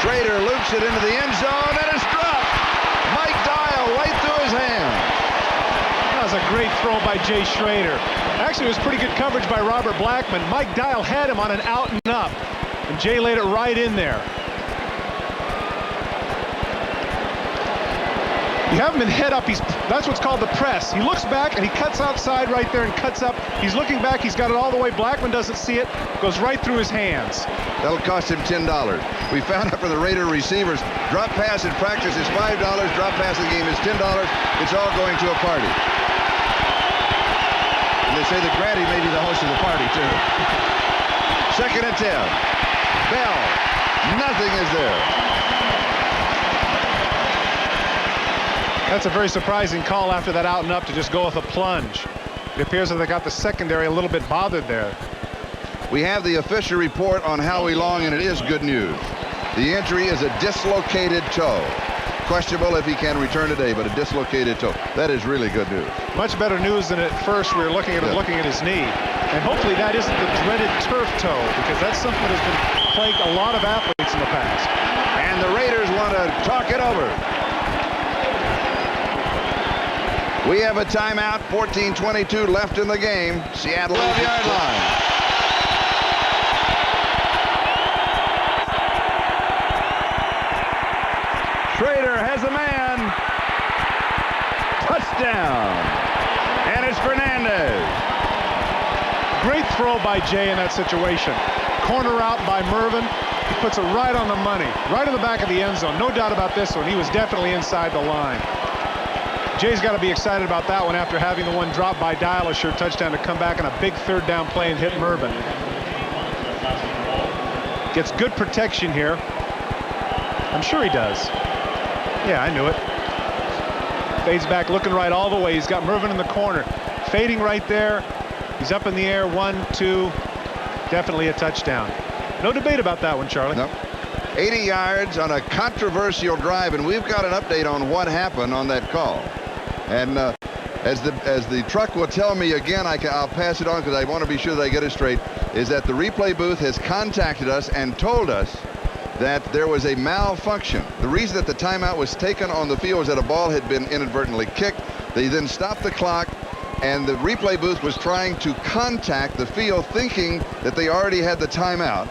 Schrader loops it into the end zone, and it's dropped. Mike Dial right through his hands. That was a great throw by Jay Schrader. Actually, it was pretty good coverage by Robert Blackman. Mike Dial had him on an out and up, and Jay laid it right in there. You have him in head up. That's what's called the press. He looks back and he cuts outside right there and cuts up. He's looking back. He's got it all the way. Blackman doesn't see it. Goes right through his hands. That'll cost him $10. We found out for the Raider receivers, drop pass in practice is $5. Drop pass in the game is $10. It's all going to a party. And they say that Grady may be the host of the party too. 2nd and 10. Bell. Nothing is there. That's a very surprising call after that out and up to just go with a plunge. It appears that they got the secondary a little bit bothered there. We have the official report on Howie Long, and it is good news. The injury is a dislocated toe. Questionable if he can return today, but a dislocated toe. That is really good news. Much better news than at first we were looking at him looking at his knee. And hopefully that isn't the dreaded turf toe, because that's something that has been plagued a lot of athletes in the past. And the Raiders want to talk it over. We have a timeout, 14:22 left in the game. Seattle 12-yard line. Schrader has a man. Touchdown. And it's Fernandez. Great throw by Jay in that situation. Corner out by Mervin. He puts it right on the money, right in the back of the end zone. No doubt about this one. He was definitely inside the line. Jay's got to be excited about that one after having the one dropped by Dial, a sure touchdown, to come back on a big 3rd down play and hit Mervin. Gets good protection here. I'm sure he does. Yeah, I knew it. Fades back, looking right all the way. He's got Mervin in the corner. Fading right there. He's up in the air. 1, 2. Definitely a touchdown. No debate about that one, Charlie. No. 80 yards on a controversial drive, and we've got an update on what happened on that call. And as the truck will tell me again, I'll pass it on because I want to be sure that I get it straight, is that the replay booth has contacted us and told us that there was a malfunction. The reason that the timeout was taken on the field was that a ball had been inadvertently kicked. They then stopped the clock, and the replay booth was trying to contact the field thinking that they already had the timeout.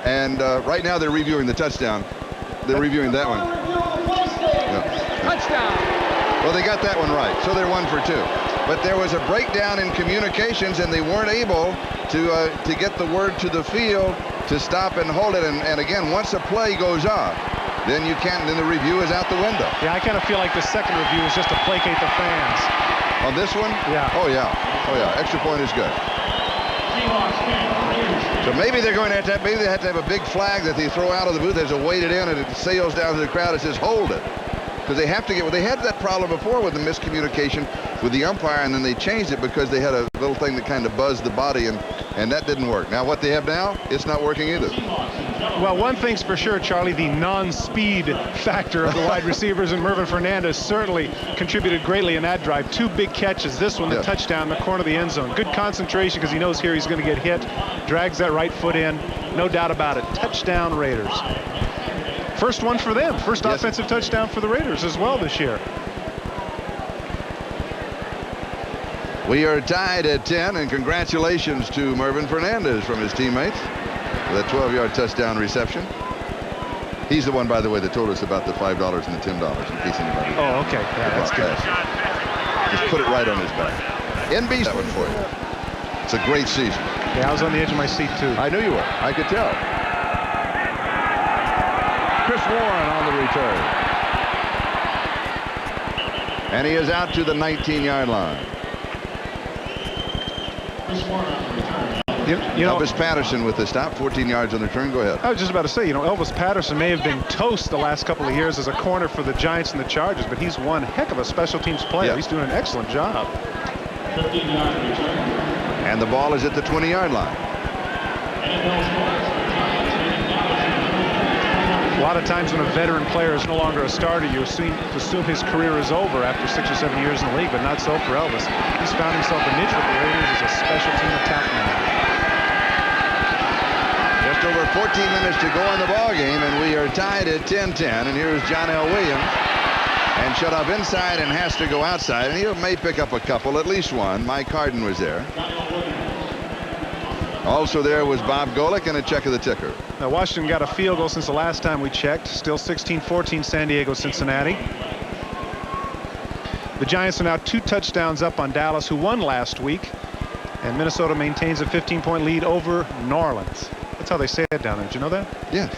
And right now they're reviewing the touchdown. They're reviewing that one. Yeah. Touchdown. Well, they got that one right, so they're 1 for 2. But there was a breakdown in communications, and they weren't able to get the word to the field to stop and hold it. And again, once a play goes off, then you can't. Then the review is out the window. Yeah, I kind of feel like the second review is just to placate the fans. On this one? Yeah. Oh yeah. Oh yeah. Extra point is good. So maybe they're going to have maybe they have to have a big flag that they throw out of the booth as a weighted in, and it sails down to the crowd and says, "Hold it." Because they have to get. Well, they had that problem before with the miscommunication with the umpire, and then they changed it because they had a little thing that kind of buzzed the body, and that didn't work. Now what they have now, it's not working either. Well, one thing's for sure, Charlie, the non-speed factor of the wide receivers, and Mervin Fernandez certainly contributed greatly in that drive. 2 big catches. This one, the touchdown in the corner of the end zone. Good concentration because he knows here he's going to get hit. Drags that right foot in. No doubt about it. Touchdown Raiders. First one for them. First offensive touchdown for the Raiders as well this year. We are tied at 10, and congratulations to Mervin Fernandez from his teammates. The 12-yard touchdown reception. He's the one, by the way, that told us about the $5 and the $10, in case anybody. Oh, okay. Yeah, that's good. Just put it right on his back. NBC. That one for you. It's a great season. Yeah, I was on the edge of my seat, too. I knew you were. I could tell. Chris Warren on the return. And he is out to the 19-yard line. You know, Elvis Patterson with the stop, 14 yards on the return. Go ahead. I was just about to say, you know, Elvis Patterson may have been toast the last couple of years as a corner for the Giants and the Chargers, but he's one heck of a special teams player. Yeah. He's doing an excellent job. 15-yard return. And the ball is at the 20-yard line. A lot of times when a veteran player is no longer a starter, you assume his career is over after 6 or 7 years in the league, but not so for Elvis. He's found himself a niche with the Raiders as a special team attack man. Just over 14 minutes to go in the ball game, and we are tied at 10-10. And here's John L. Williams, and shut off inside and has to go outside, and he may pick up a couple, at least one. Mike Harden was there. Also there was Bob Golick, and a check of the ticker. Now Washington got a field goal since the last time we checked. Still 16-14 San Diego, Cincinnati. The Giants are now 2 touchdowns up on Dallas, who won last week, and Minnesota maintains a 15-point lead over New Orleans. That's how they say it down there. Did you know that? Yes.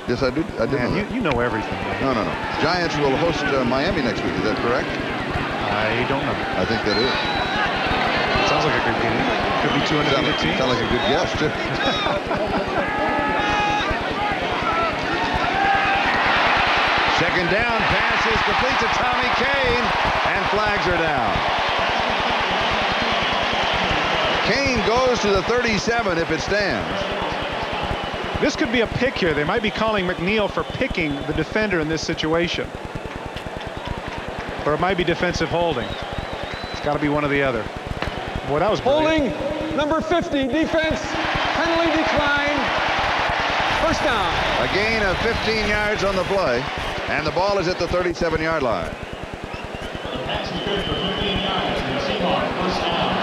Yes, I did. I did know that. You know everything. Man. No. Giants will host Miami next week. Is that correct? I don't know. I think that is. Sounds like a good game. Could be 200 team. Sounds like a good guess, too. Second down, pass is complete to Tommy Kane, and flags are down. Kane goes to the 37 if it stands. This could be a pick here. They might be calling McNeil for picking the defender in this situation. Or it might be defensive holding. It's got to be one or the other. Boy, that was brilliant. Holding, number 50, defense, penalty decline, first down. A gain of 15 yards on the play, and the ball is at the 37-yard line. The pass is good for 15 yards, and Seahawks first down.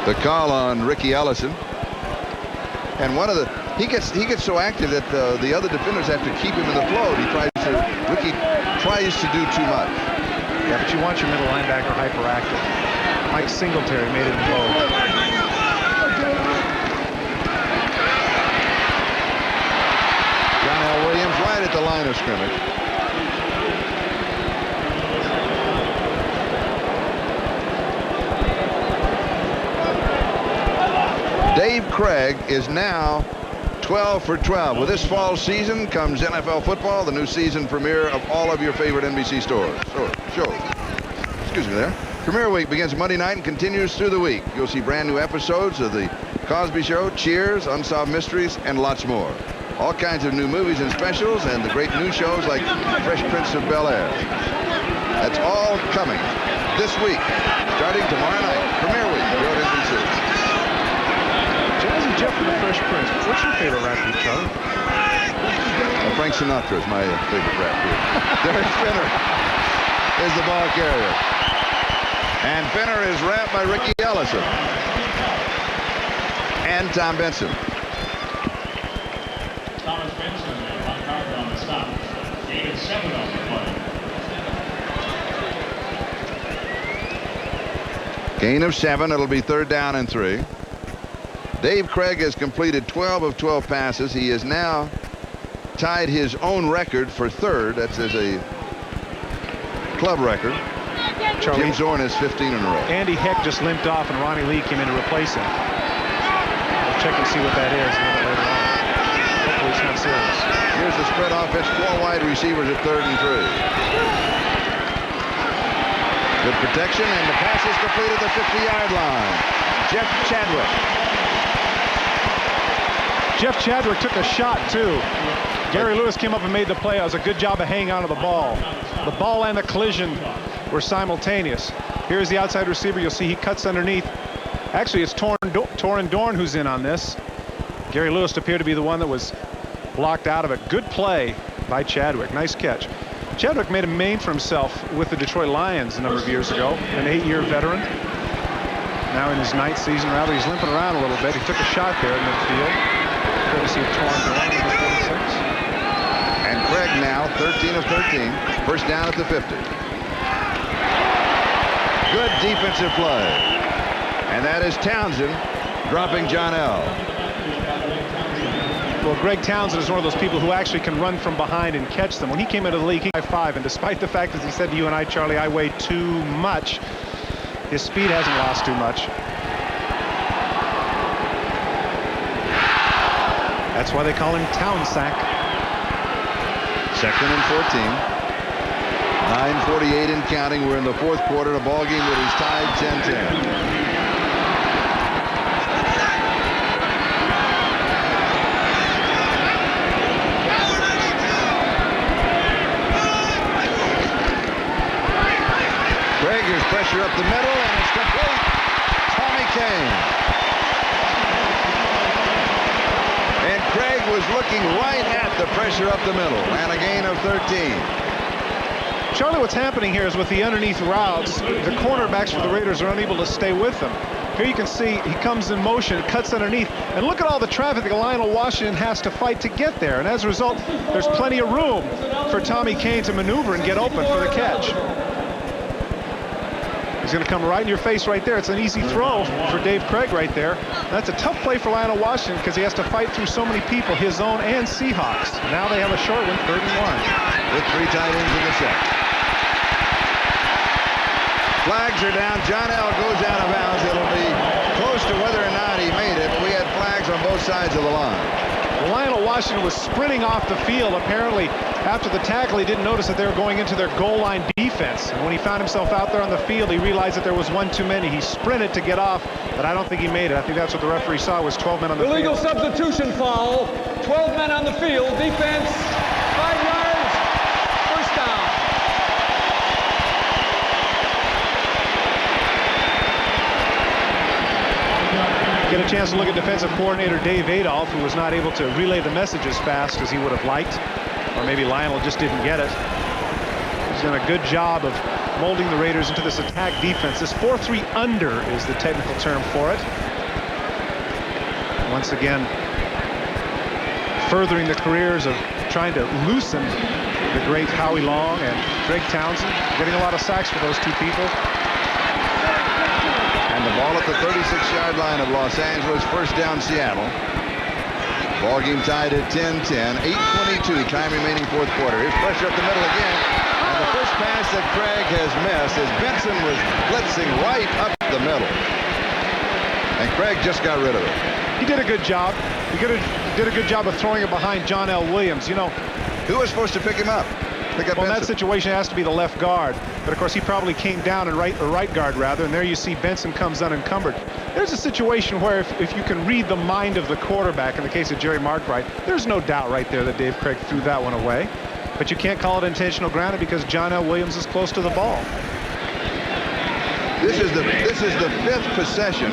The call on Ricky Ellison. And he gets so active that the other defenders have to keep him in the flow. Ricky tries to do too much. Yeah, but you want your middle linebacker hyperactive. Mike Singletary made it in bold. John L. Williams right at the line of scrimmage. Dave Craig is now 12 for 12. With this fall season comes NFL football, the new season premiere of all of your favorite NBC shows. Excuse me there. Premiere week begins Monday night and continues through the week. You'll see brand new episodes of The Cosby Show, Cheers, Unsolved Mysteries, and lots more. All kinds of new movies and specials, and the great new shows like Fresh Prince of Bel-Air. That's all coming this week, starting tomorrow night. Premiere week here at NBC. Jazzy Jeff and the Fresh Prince. What's your favorite rap group, Charlie? Frank Sinatra is my favorite rap group. Derek Finner is the ball carrier. And Finner is rapped by Ricky Ellison. And Tom Benson. Thomas Benson and Mike Harden on the stop. Gain of 7 on the play. Gain of 7. It'll be 3rd down and 3. Dave Craig has completed 12 of 12 passes. He has now tied his own record for 3rd. That's as a club record. Jim Zorn has 15 in a row. Andy Heck just limped off, and Ronnie Lee came in to replace him. We'll check and see what that is a little bit later on. Hopefully it's not serious. Here's the spread offense. 4 wide receivers at 3rd and 3. Good protection, and the pass is complete at the 50-yard line. Jeff Chadwick. Jeff Chadwick took a shot, too. Gary Lewis came up and made the play. It was a good job of hanging on to the ball. The ball and the collision were simultaneous. Here's the outside receiver. You'll see he cuts underneath. Actually, it's Torin Dorn who's in on this. Gary Lewis appeared to be the one that was blocked out of it. Good play by Chadwick. Nice catch. Chadwick made a name for himself with the Detroit Lions a number of years ago. An 8-year veteran. Now in his 9th season, rather, he's limping around a little bit. He took a shot there in midfield. Courtesy of Torin Dorn, number 46. And Craig now 13 of 13. First down at the 50. Good defensive play. And that is Townsend dropping John L. Well, Greg Townsend is one of those people who actually can run from behind and catch them. When he came into the league, he was 5'5", and despite the fact, as he said to you and I, Charlie, I weigh too much, his speed hasn't lost too much. That's why they call him Townsack. Second and 14. 9:48 and counting. We're in the fourth quarter. The ball game that is tied 10-10. Craig, here's pressure up the middle, and it's complete. Tommy Kane. And Craig was looking right at the pressure up the middle, and a gain of 13. Charlie, what's happening here is with the underneath routes, the cornerbacks for the Raiders are unable to stay with them. Here you can see he comes in motion, cuts underneath, and look at all the traffic that Lionel Washington has to fight to get there. And as a result, there's plenty of room for Tommy Kane to maneuver and get open for the catch. He's going to come right in your face right there. It's an easy throw for Dave Craig right there. That's a tough play for Lionel Washington because he has to fight through so many people, his own and Seahawks. Now they have a short one, 3rd and 1. With 3 tight ends in the set. Flags are down. John L. goes out of bounds. It'll be close to whether or not he made it, but we had flags on both sides of the line. Lionel Washington was sprinting off the field. Apparently, after the tackle, he didn't notice that they were going into their goal line defense. And when he found himself out there on the field, he realized that there was one too many. He sprinted to get off, but I don't think he made it. I think that's what the referee saw was 12 men on the field. Illegal substitution foul. 12 men on the field. Defense, 5 yards. First down. Get a chance to look at defensive coordinator Dave Adolph, who was not able to relay the message as fast as he would have liked. Or maybe Lionel just didn't get it. He's done a good job of molding the Raiders into this attack defense. This 4-3 under is the technical term for it. Once again, furthering the careers of trying to loosen the great Howie Long and Greg Townsend, getting a lot of sacks for those two people. And the ball at the 36-yard line of Los Angeles. First down, Seattle. Ball game tied at 10-10. 8:22 time remaining fourth quarter. Here's pressure up the middle again. And the first pass that Craig has missed as Benson was blitzing right up the middle. And Craig just got rid of it. He did a good job. He did a good job of throwing it behind John L. Williams. You know, who was supposed to pick him up? Well, in that situation, it has to be the left guard. But, of course, he probably came down and right guard, rather. And there you see Benson comes unencumbered. There's a situation where if you can read the mind of the quarterback, in the case of Jerry Markbright, there's no doubt right there that Dave Craig threw that one away. But you can't call it intentional grounding because John L. Williams is close to the ball. This is the 5th possession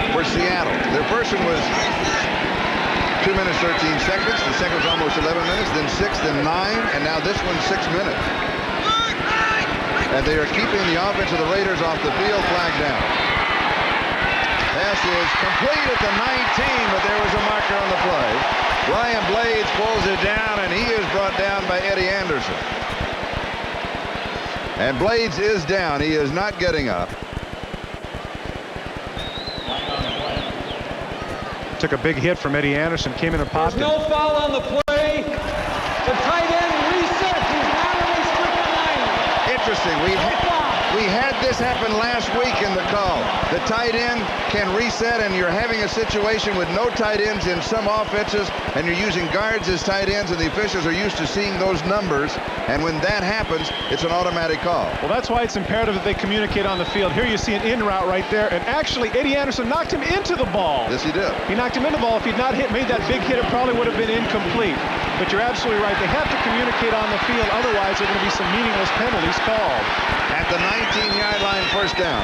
for Seattle. Their first one was 2 minutes, 13 seconds. The second was almost 11 minutes, then 6, then 9, and now this one's 6 minutes. And they are keeping the offense of the Raiders off the field. Flag down. Pass is complete at the 19, but there was a marker on the play. Ryan Blades pulls it down, and he is brought down by Eddie Anderson. And Blades is down. He is not getting up. Took a big hit from Eddie Anderson, came in and popped it. There's no foul on the play. The tight end resets. He's not a restricted line. Interesting. We had this happen last week in the call. The tight end can reset, and you're having a situation with no tight ends in some offenses, and you're using guards as tight ends, and the officials are used to seeing those numbers, and when that happens, it's an automatic call. Well, that's why it's imperative that they communicate on the field. Here you see an in route right there, and actually Eddie Anderson knocked him into the ball. Yes, he did. He knocked him into the ball. If he'd not made that big hit, it probably would have been incomplete. But you're absolutely right. They have to communicate on the field. Otherwise, there are going to be some meaningless penalties called. At the 19-yard line, first down.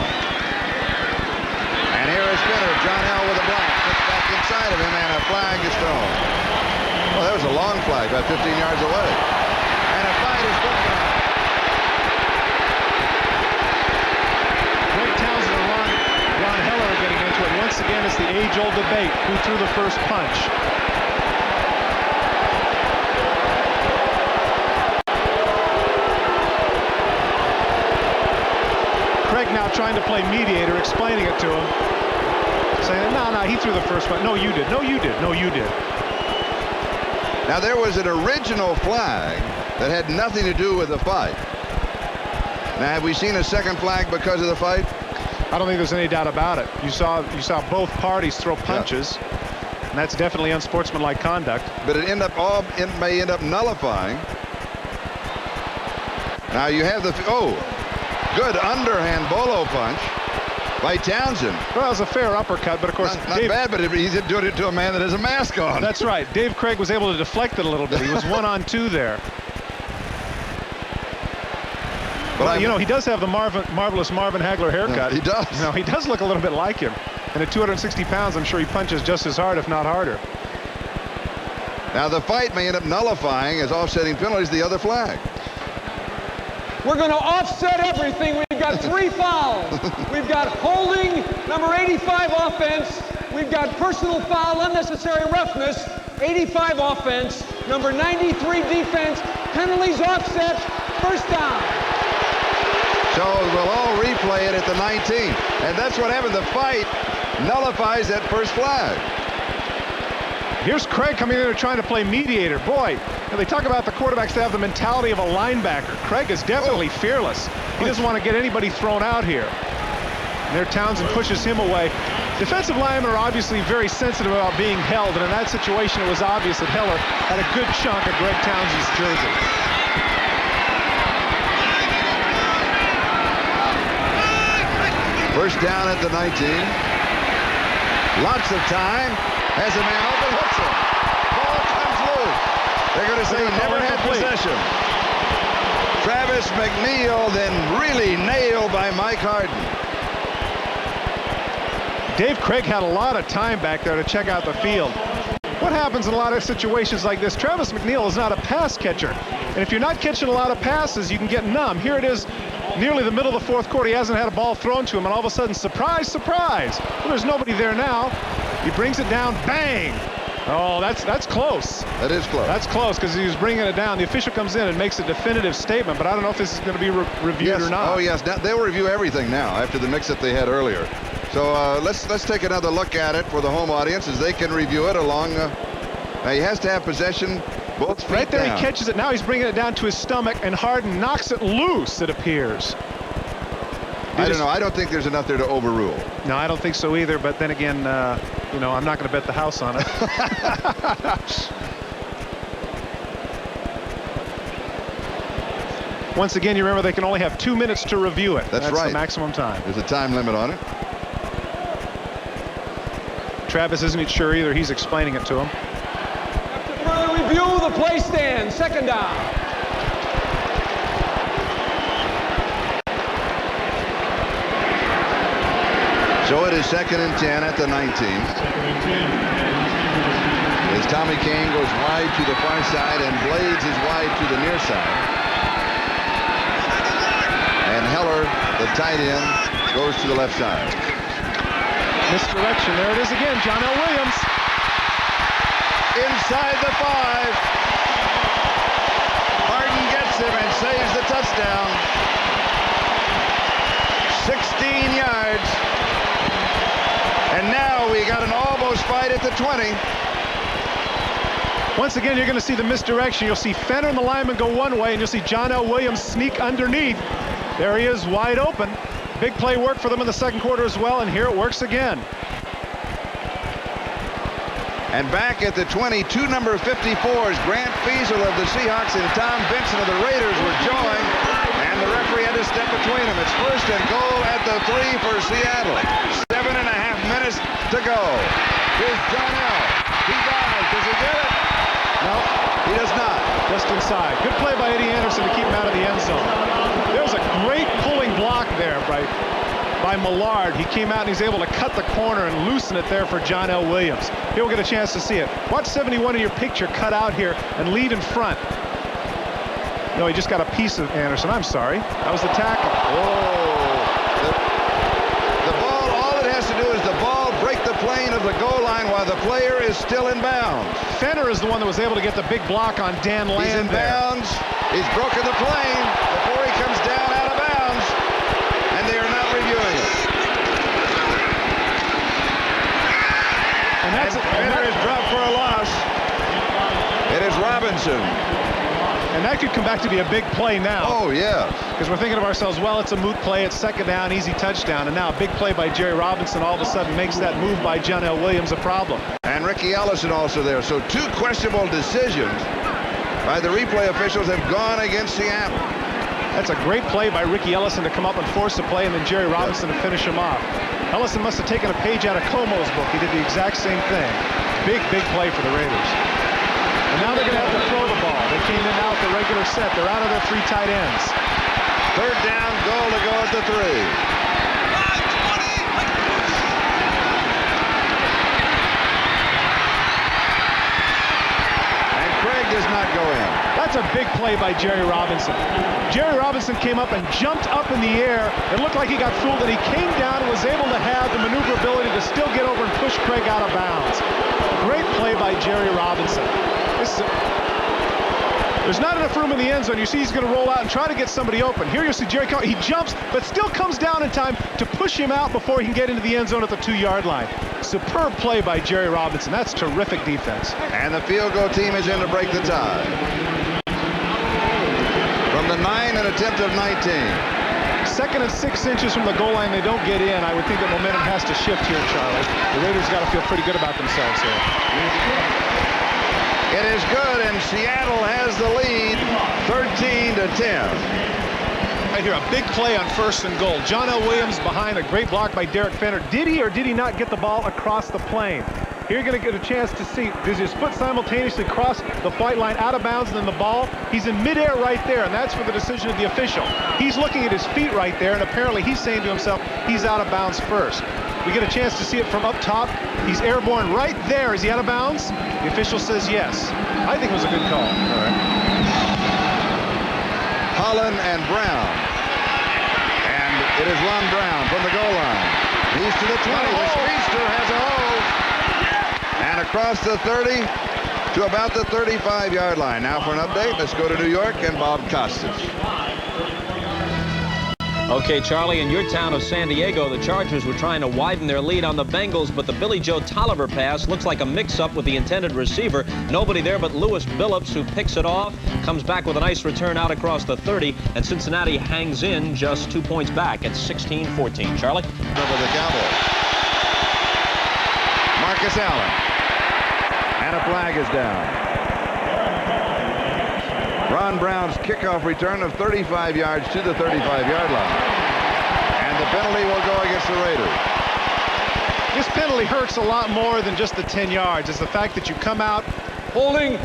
And here is Spinner. John L. with a block. Gets back inside of him, and a flag is thrown. Well, that was a long flag, about 15 yards away. And a fight is broken up. Greg Townsend and Ron Heller are getting into it. Once again, it's the age-old debate. Who threw the first punch? Craig now trying to play mediator, explaining it to him. Saying, no, he threw the first punch. No, you did. No, you did. No, you did. Now, there was an original flag that had nothing to do with the fight. Now, have we seen a second flag because of the fight? I don't think there's any doubt about it. You saw both parties throw punches, and that's definitely unsportsmanlike conduct. But it may end up nullifying. Now you have the good underhand bolo punch by Townsend. Well, it was a fair uppercut, but of course not bad, but he's doing it to a man that has a mask on. That's right. Dave Craig was able to deflect it a little bit. He was 1-on-2 there. Well, you know, he does have the marvelous Marvin Hagler haircut. He does. No, he does look a little bit like him. And at 260 pounds, I'm sure he punches just as hard, if not harder. Now, the fight may end up nullifying as offsetting penalties the other flag. We're going to offset everything. We've got 3 fouls. We've got holding, number 85 offense. We've got personal foul, unnecessary roughness, 85 offense. Number 93 defense, penalties offset, first down. So we'll all replay it at the 19. And that's what happened. The fight nullifies that first flag. Here's Craig coming in there trying to play mediator. Boy, they talk about the quarterbacks that have the mentality of a linebacker. Craig is definitely fearless. He doesn't want to get anybody thrown out here. And there Townsend pushes him away. Defensive linemen are obviously very sensitive about being held, and in that situation it was obvious that Heller had a good chunk of Greg Townsend's jersey. First down at the 19. Lots of time. Has a man open, hooks him. Ball comes loose. They're going to say he never had possession. Travis McNeil then really nailed by Mike Harden. Dave Craig had a lot of time back there to check out the field. What happens in a lot of situations like this? Travis McNeil is not a pass catcher. And if you're not catching a lot of passes, you can get numb. Here it is, nearly the middle of the fourth quarter. He hasn't had a ball thrown to him, and all of a sudden, surprise, surprise. Well, there's nobody there now. He brings it down, bang. Oh, that's close. That is close. That's close because he was bringing it down. The official comes in and makes a definitive statement, but I don't know if this is going to be reviewed or not. Oh, yes. Now, they'll review everything now after the mix that they had earlier. So let's take another look at it for the home audience as they can review it along. Now, he has to have possession both feet right there down. He catches it. Now he's bringing it down to his stomach, and Harden knocks it loose, it appears. I don't know. I don't think there's enough there to overrule. No, I don't think so either. But then again, you know, I'm not going to bet the house on it. Once again, you remember they can only have 2 minutes to review it. That's right. The maximum time. There's a time limit on it. Travis isn't sure either. He's explaining it to him. After further review, the play stand, second down. So it is 2nd and 10 at the 19. As Tommy Kane goes wide to the far side and Blades is wide to the near side. And Heller, the tight end, goes to the left side. Misdirection. There it is again. John L. Williams. Inside the 5. Harden gets him and saves the touchdown. 16 yards. And now we got an almost fight at the 20. Once again, you're going to see the misdirection. You'll see Fenner and the lineman go one way, and you'll see John L. Williams sneak underneath. There he is, wide open. Big play work for them in the second quarter as well, and here it works again. And back at the 22, number 54s, Grant Fiesel of the Seahawks and Tom Benson of the Raiders were joined, and the referee had to step between them. It's first and goal at the 3 for Seattle. 7.5 minutes to go. Here's Johnell. He dives. Does he get it? No, he does not. Just inside. Good play by Eddie Anderson to keep him out of the end zone. There's a great pulling block there by Millard. He came out and he's able to cut the corner and loosen it there for Johnell Williams. Here we'll get a chance to see it. Watch 71 in your picture cut out here and lead in front. No, he just got a piece of Anderson. I'm sorry. That was the tackle. Oh. The ball, all it has to do is the ball break the plane of the goal line while the player is still in bounds. Fenner is the one that was able to get the big block on Dan Land. He's in bounds. He's broken the plane before he comes down out of bounds, and they are not reviewing it. And Fenner is dropped for a loss. It is Robinson. And that could come back to be a big play now. Oh, yeah. Because we're thinking of ourselves, well, it's a moot play. It's second down, easy touchdown. And now a big play by Jerry Robinson all of a sudden makes that move by Johnell Williams a problem. And Ricky Ellison also there. So 2 questionable decisions by the replay officials have gone against Seattle. That's a great play by Ricky Ellison to come up and force the play, and then Jerry Robinson to finish him off. Ellison must have taken a page out of Como's book. He did the exact same thing. Big play for the Raiders. And now they're going to have to throw the ball. They came in now with the regular set. They're out of their 3 tight ends. Third down, goal to go at the 3. And Craig does not go in. That's a big play by Jerry Robinson. Jerry Robinson came up and jumped up in the air. It looked like he got fooled, and he came down and was able to have the maneuverability to still get over and push Craig out of bounds. Great play by Jerry Robinson. There's not enough room in the end zone. You see he's going to roll out and try to get somebody open. Here you see Jerry, he jumps, but still comes down in time to push him out before he can get into the end zone at the 2-yard line. Superb play by Jerry Robinson. That's terrific defense. And the field goal team is in to break the tie. From the 9, an attempt of 19. 2nd and 6 inches from the goal line, they don't get in. I would think that momentum has to shift here, Charlie. The Raiders got to feel pretty good about themselves here. It is good, and Seattle has the lead, 13-10. Right here, a big play on 1st and goal. Johnell Williams behind, a great block by Derek Fenner. Did he or did he not get the ball across the plane? Here you're going to get a chance to see, does his foot simultaneously cross the white line out of bounds and then the ball? He's in midair right there, and that's for the decision of the official. He's looking at his feet right there, and apparently he's saying to himself, he's out of bounds first. We get a chance to see it from up top. He's airborne right there. Is he out of bounds? The official says yes. I think it was a good call. All right. Holland and Brown. And it is Ron Brown from the goal line. He's to the 20. The speedster has a hole. And across the 30 to about the 35-yard line. Now for an update, let's go to New York and Bob Costas. Okay, Charlie, in your town of San Diego, the Chargers were trying to widen their lead on the Bengals, but the Billy Joe Tolliver pass looks like a mix-up with the intended receiver. Nobody there but Lewis Billups, who picks it off, comes back with a nice return out across the 30, and Cincinnati hangs in just 2 points back at 16-14. Charlie? Over the Cowboys. Marcus Allen. And a flag is down. Ron Brown's kickoff return of 35 yards to the 35-yard line. And the penalty will go against the Raiders. This penalty hurts a lot more than just the 10 yards. It's the fact that you come out. Holding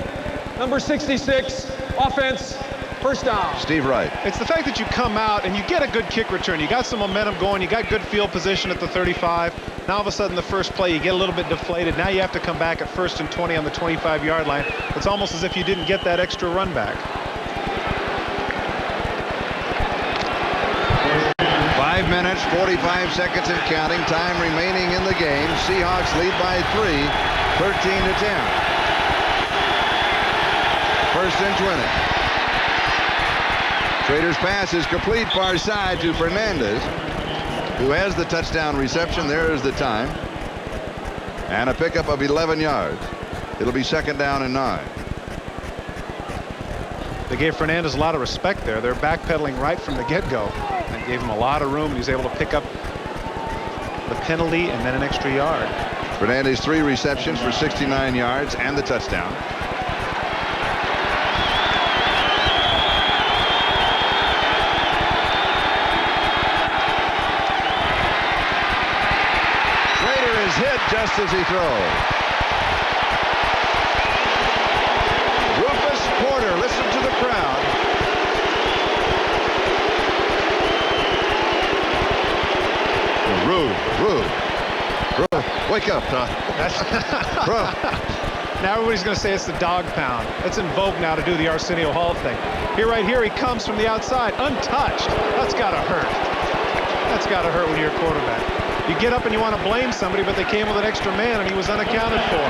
number 66, offense, first down. Steve Wright. It's the fact that you come out and you get a good kick return. You got some momentum going. You got good field position at the 35. Now all of a sudden the first play you get a little bit deflated. Now you have to come back at 1st and 20 on the 25-yard line. It's almost as if you didn't get that extra run back. 5 minutes, 45 seconds and counting. Time remaining in the game. Seahawks lead by 3, 13-10. 1st and 20. Raiders pass is complete far side to Fernandez, who has the touchdown reception. There is the time. And a pickup of 11 yards. It'll be 2nd down and 9. They gave Fernandez a lot of respect there. They're backpedaling right from the get-go and gave him a lot of room, and he was able to pick up the penalty and then an extra yard. Fernandez 3 receptions for 69 yards and the touchdown. Schrader is hit just as he throws. Rufus Porter, listen to the crowd. Wake up, Now everybody's going to say it's the dog pound. It's in vogue now to do the Arsenio Hall thing. Right here he comes from the outside, untouched. That's got to hurt. That's got to hurt when you're a quarterback. You get up and you want to blame somebody, but they came with an extra man and he was unaccounted for.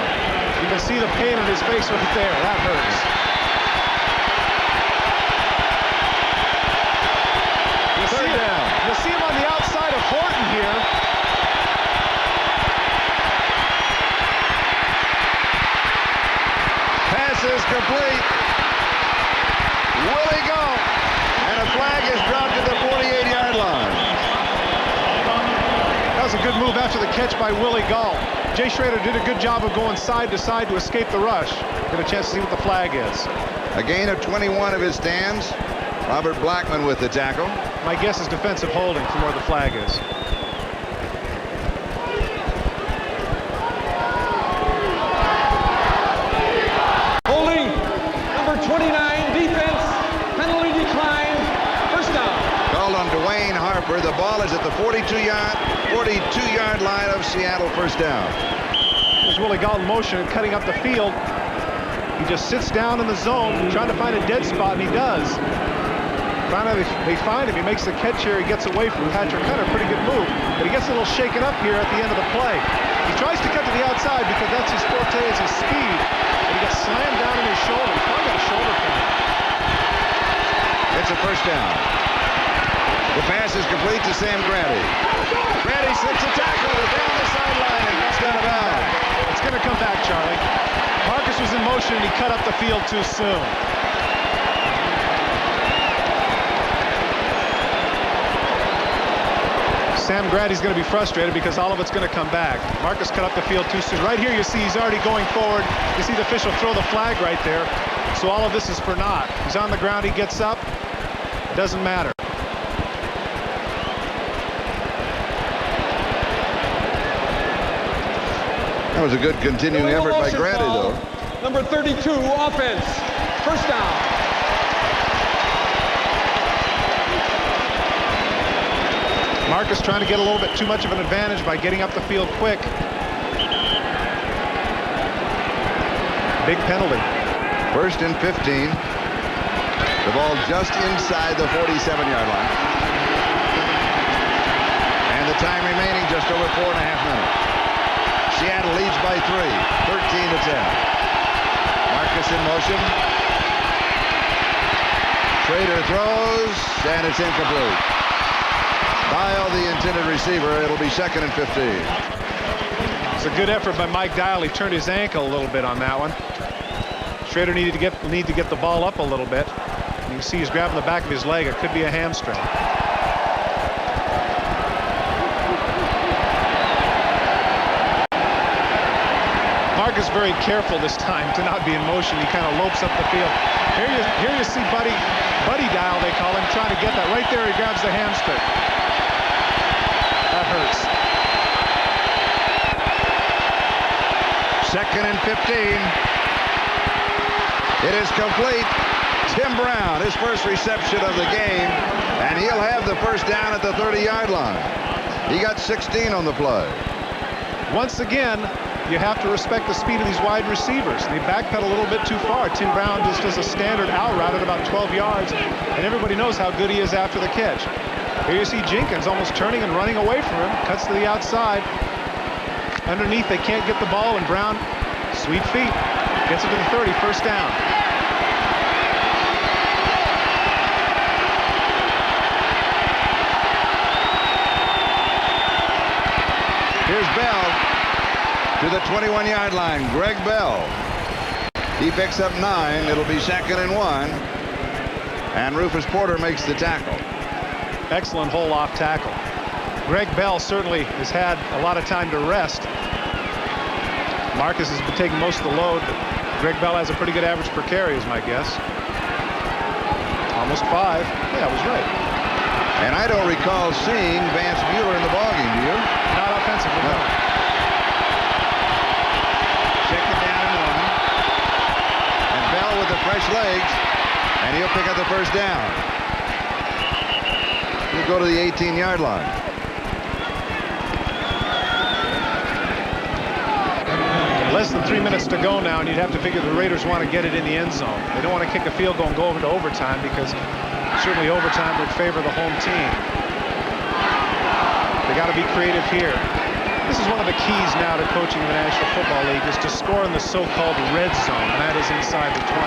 You can see the pain on his face right there. That hurts. You'll see him on the outside of Horton here. Pass is complete. Willie Galt. And a flag is dropped at the 48-yard line. That was a good move after the catch by Willie Galt. Jay Schrader did a good job of going side to side to escape the rush. Get a chance to see what the flag is. A gain of 21 of his stands. Robert Blackman with the tackle. My guess is defensive holding from where the flag is. Holding, number 29, defense, penalty decline, first down. Called on Dwayne Harper. The ball is at the 42-yard line of Seattle, first down. There's Willie Galt in motion and cutting up the field. He just sits down in the zone, trying to find a dead spot, and he does. Finally, they find him. He makes the catch here. He gets away from Patrick Hunter. Pretty good move. But he gets a little shaken up here at the end of the play. He tries to cut to the outside because that's his forte, is his speed. But he gets slammed down in his shoulder. He's probably got a shoulder pain. It's a first down. The pass is complete to Sam Grady. Grady slips a tackle down the sideline and gets out of bounds. It's going to come back, Charlie. Marcus was in motion and he cut up the field too soon. Sam Grady's going to be frustrated because all of it's going to come back. Marcus cut up the field too soon. Right here you see he's already going forward. You see the official throw the flag right there. So all of this is for naught. He's on the ground, he gets up. It doesn't matter. That was a good continuing effort by Grady, though. Number 32, offense, first down. Marcus trying to get a little bit too much of an advantage by getting up the field quick. Big penalty. First and 15. The ball just inside the 47-yard line. And the time remaining just over 4.5 minutes. Seattle leads by 3, 13-10. Marcus in motion. Schrader throws, and it's incomplete. Dial, the intended receiver. It'll be 2nd and 15. It's a good effort by Mike Dial. He turned his ankle a little bit on that one. Schrader need to get the ball up a little bit. You can see he's grabbing the back of his leg. It could be a hamstring. Marcus very careful this time to not be in motion. He kind of lopes up the field. Here you see Buddy Dial, they call him, trying to get that. Right there, he grabs the hamstring. That hurts. 2nd and 15. It is complete. Tim Brown, his first reception of the game, and he'll have the first down at the 30-yard line. He got 16 on the play. Once again, you have to respect the speed of these wide receivers. They backpedal a little bit too far. Tim Brown just does a standard out route at about 12 yards, and everybody knows how good he is after the catch. Here you see Jenkins almost turning and running away from him. Cuts to the outside. Underneath, they can't get the ball, and Brown, sweet feet, gets it to the 30, first down. Here's Bell to the 21-yard line. Greg Bell. He picks up 9. It'll be 2nd and 1. And Rufus Porter makes the tackle. Excellent hole off tackle. Greg Bell certainly has had a lot of time to rest. Marcus has been taking most of the load, but Greg Bell has a pretty good average per carry, is my guess. Almost 5. Yeah, I was right. And I don't recall seeing Vance Mueller in the ballgame, do you? Not offensively, no. Second down and 1. And Bell with the fresh legs, and he'll pick up the first down. He'll go to the 18-yard line. Less than 3 minutes to go now, and you'd have to figure the Raiders want to get it in the end zone. They don't want to kick a field goal and go over to overtime, because certainly overtime would favor the home team. They got to be creative here. This is one of the keys now to coaching the National Football League, is to score in the so-called red zone, and that is inside the 20.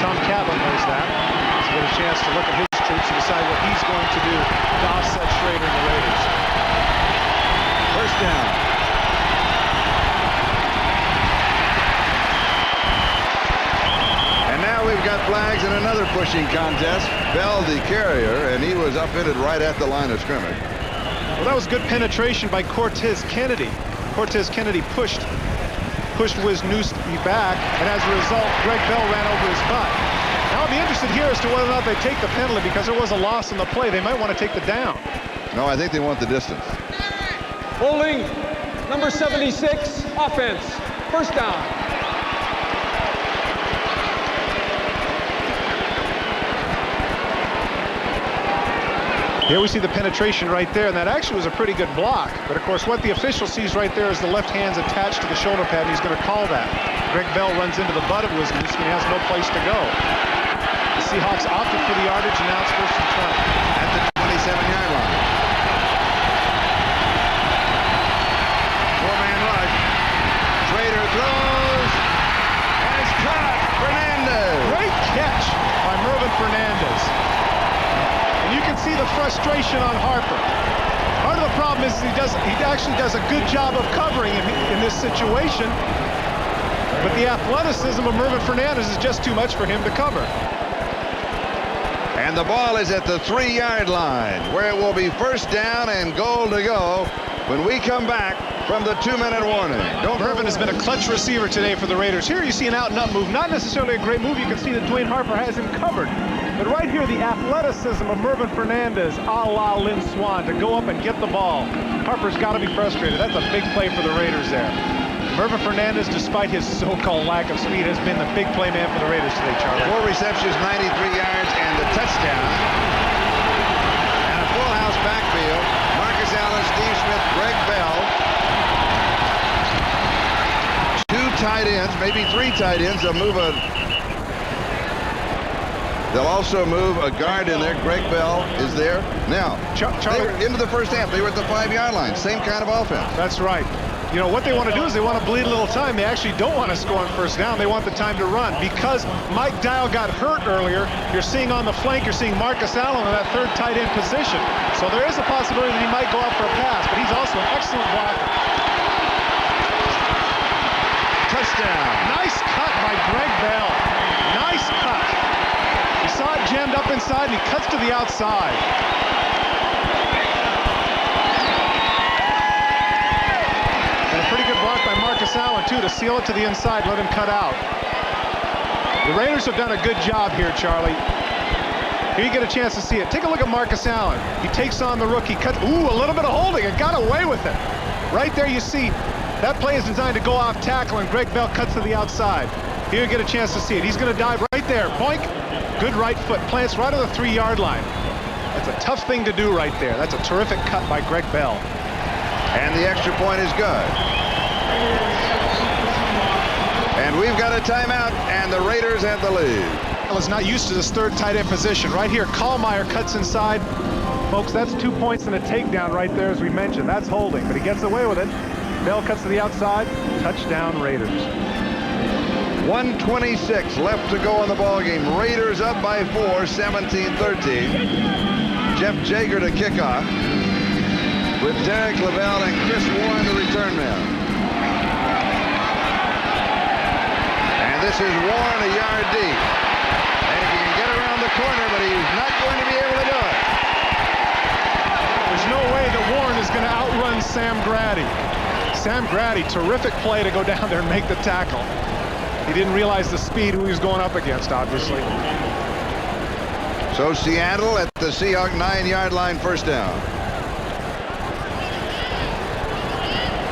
Tom Catlin knows that. He's got a chance to look at his troops and decide what he's going to do to offset Schrader and the Raiders. First down. We've got flags in another pushing contest. Bell the carrier, and he was upended right at the line of scrimmage. Well, that was good penetration by Cortez Kennedy. Cortez Kennedy pushed Wisniewski back, and as a result, Greg Bell ran over his butt. Now I'll be interested here as to whether or not they take the penalty, because there was a loss in the play. They might want to take the down. No, I think they want the distance. Holding number 76, offense. First down. Here we see the penetration right there, and that actually was a pretty good block. But, of course, what the official sees right there is the left hand's attached to the shoulder pad, and he's going to call that. Greg Bell runs into the butt of Wisniewski and has no place to go. The Seahawks opted for the yardage, and now it's first and 20. At the 27-yard line. Four-man rush. Schrader throws, and it's caught. Fernandez. Great catch by Mervin Fernandez. You can see the frustration on Harper. Part of the problem is he actually does a good job of covering in this situation, but the athleticism of Mervin Fernandez is just too much for him to cover. And the ball is at the 3-yard line, where it will be first down and goal to go when we come back from the 2-minute warning. Mervin has been a clutch receiver today for the Raiders. Here you see an out-and-up move, not necessarily a great move. You can see that Dwayne Harper has him covered. But right here, the athleticism of Mervin Fernandez, a la Lynn Swann, to go up and get the ball. Harper's got to be frustrated. That's a big play for the Raiders there. Mervin Fernandez, despite his so-called lack of speed, has been the big play man for the Raiders today, Charlie. 4 receptions, 93 yards, and the touchdown. And a full house backfield. Marcus Allen, Steve Smith, Greg Bell. 2 tight ends, maybe 3 tight ends. They'll also move a guard in there. Greg Bell is there. Now, they were into the first half. They were at the 5-yard line. Same kind of offense. That's right. You know, what they want to do is they want to bleed a little time. They actually don't want to score on first down. They want the time to run. Because Mike Dial got hurt earlier, you're seeing on the flank, you're seeing Marcus Allen in that 3rd tight end position. So there is a possibility that he might go out for a pass, but he's also an excellent blocker. Touchdown. Nice cut by Greg Bell. Nice cut. You saw it jammed up inside, and he cuts to the outside. And a pretty good block by Marcus Allen, too, to seal it to the inside, let him cut out. The Raiders have done a good job here, Charlie. Here you get a chance to see it. Take a look at Marcus Allen. He takes on the rookie, cuts, ooh, a little bit of holding, and got away with it. Right there you see, that play is designed to go off tackle, and Greg Bell cuts to the outside. Here you get a chance to see it. He's going to dive right there. Boink. Good right foot. Plants right on the 3-yard line. That's a tough thing to do right there. That's a terrific cut by Greg Bell. And the extra point is good. And we've got a timeout, and the Raiders have the lead. Bell is not used to this 3rd tight end position. Right here, Kallmeyer cuts inside. Folks, that's 2 points and a takedown right there, as we mentioned. That's holding, but he gets away with it. Bell cuts to the outside. Touchdown, Raiders. 1:26 left to go in the ballgame. Raiders up by 4, 17-13. Jeff Jager to kick off, with Derek Lavelle and Chris Warren, the return man. And this is Warren a yard deep. And if he can get around the corner, but he's not going to be able to do it. There's no way that Warren is going to outrun Sam Grady. Sam Grady, terrific play to go down there and make the tackle. He didn't realize the speed who he was going up against, obviously. So Seattle at the Seahawk 9-yard line, first down.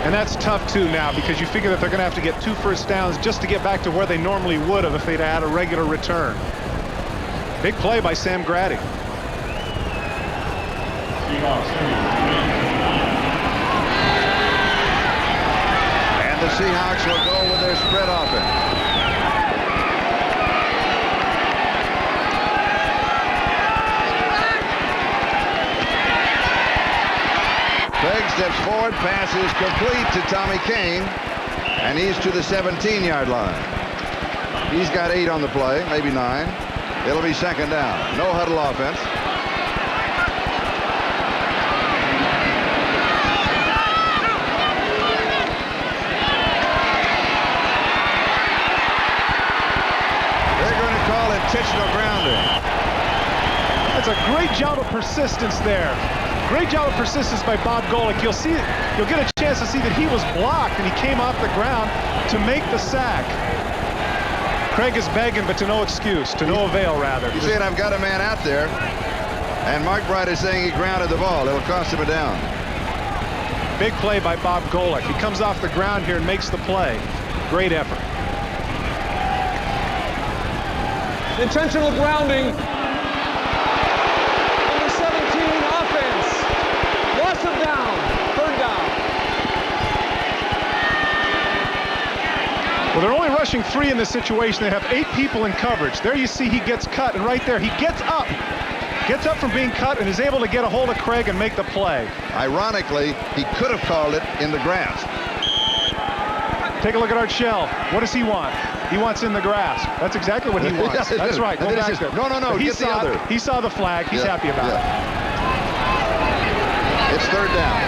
And that's tough, too, now, because you figure that they're going to have to get 2 first downs just to get back to where they normally would have if they'd had a regular return. Big play by Sam Grady. And the Seahawks will go with their spread offense. Craig steps forward, pass is complete to Tommy Kane, and he's to the 17-yard line. He's got 8 on the play, maybe 9. It'll be second down. No huddle offense. They're going to call intentional grounding. That's a great job of persistence there. Great job of persistence by Bob Golick. You'll get a chance to see that he was blocked and he came off the ground to make the sack. Craig is begging, but to no excuse, to no avail, rather. You see, I've got a man out there, and Mark Bright is saying he grounded the ball. It'll cost him a down. Big play by Bob Golick. He comes off the ground here and makes the play. Great effort. Intentional grounding. Number 17, offense. Loss of down. Third down. Well, they're only rushing 3 in this situation. They have 8 people in coverage. There you see he gets cut, and right there he gets up. Gets up from being cut and is able to get a hold of Craig and make the play. Ironically, he could have called it in the grass. Take a look at Art Shell. What does he want? He wants in the grass. That's exactly what he wants. That's right. Go back there. No, He saw the flag. He's happy about it. It's third down.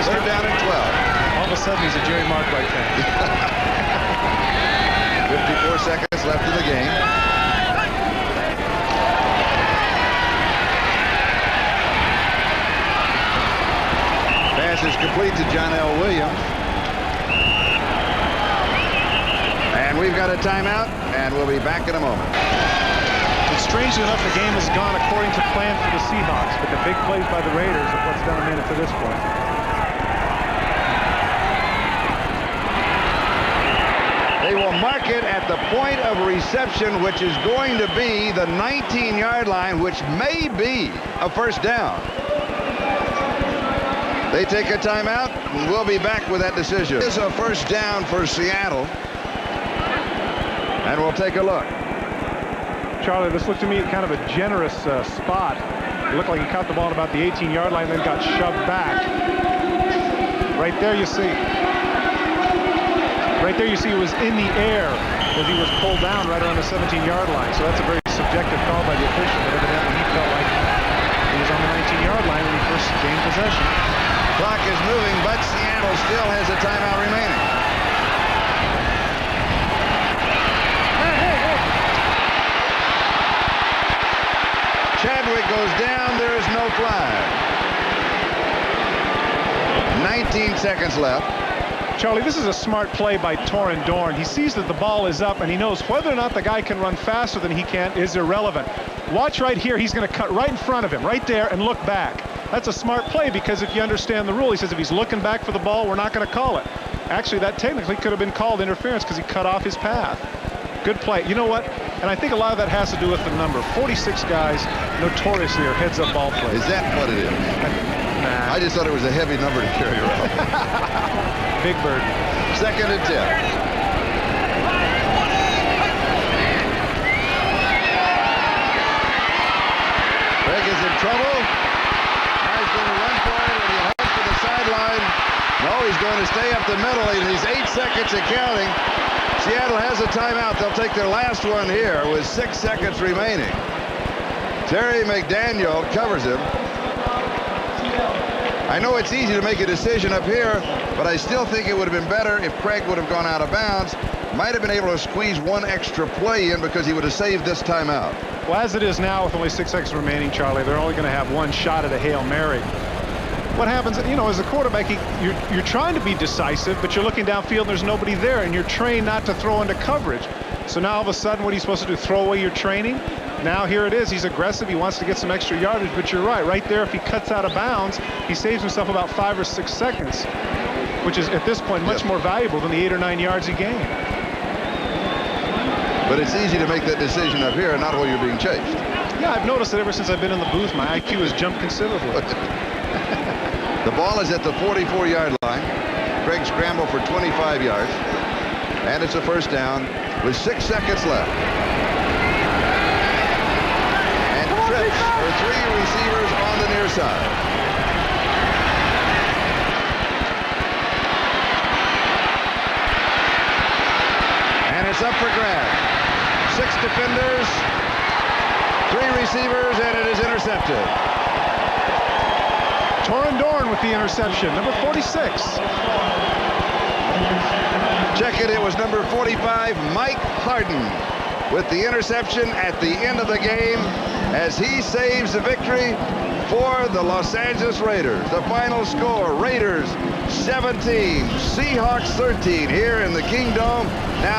Third down and 12. All of a sudden, he's a Jerry Markwright fan. 54 seconds left in the game. Pass is complete to John L. Williams. And we've got a timeout, and we'll be back in a moment. And strangely enough, the game has gone according to plan for the Seahawks, but the big plays by the Raiders are what's done a minute to this point. They will mark it at the point of reception, which is going to be the 19-yard line, which may be a first down. They take a timeout, and we'll be back with that decision. It's a first down for Seattle. And we'll take a look. Charlie, this looked to me kind of a generous spot. It looked like he caught the ball at about the 18-yard line, then got shoved back. Right there you see. Right there you see it was in the air as he was pulled down right around the 17-yard line. So that's a very subjective call by the official, but evidently he felt like he was on the 19-yard line when he first gained possession. Clock is moving, but Seattle still has a timeout remaining. Chadwick goes down. There is no flag. 19 seconds left. Charlie, this is a smart play by Torin Dorn. He sees that the ball is up, and he knows whether or not the guy can run faster than he can is irrelevant. Watch right here. He's going to cut right in front of him, right there, and look back. That's a smart play because if you understand the rule, he says if he's looking back for the ball, we're not going to call it. Actually, that technically could have been called interference because he cut off his path. Good play. You know what? And I think a lot of that has to do with the number. 46 guys notoriously are heads-up ball players. Is that what it is? Nah. I just thought it was a heavy number to carry around. Big bird. Second and 10. Craig is in trouble. Guy's going to run for it, and he heads for the sideline. No, he's going to stay up the middle. He's 8 seconds and counting. Seattle has a timeout. They'll take their last one here with 6 seconds remaining. Terry McDaniel covers him. I know it's easy to make a decision up here, but I still think it would have been better if Craig would have gone out of bounds. Might have been able to squeeze one extra play in because he would have saved this timeout. Well, as it is now with only 6 seconds remaining, Charlie, they're only going to have one shot at a Hail Mary. What happens, you know, as a quarterback, you're trying to be decisive, but you're looking downfield and there's nobody there, and you're trained not to throw into coverage. So now all of a sudden, what are you supposed to do, throw away your training? Now here it is. He's aggressive. He wants to get some extra yardage, but you're right there. If he cuts out of bounds, he saves himself about 5 or 6 seconds, which is at this point much more valuable than the 8 or 9 yards he gained. But it's easy to make that decision up here and not while you're being chased. Yeah, I've noticed that ever since I've been in the booth, my IQ has jumped considerably. The ball is at the 44-yard line. Craig scrambled for 25 yards. And it's a first down with 6 seconds left. And trips for 3 receivers on the near side. And it's up for grabs. 6 defenders, 3 receivers, and it is intercepted. Torin Dorn with the interception, number 46. Check it was number 45, Mike Harden, with the interception at the end of the game as he saves the victory for the Los Angeles Raiders. The final score, Raiders 17, Seahawks 13 here in the Kingdome. Now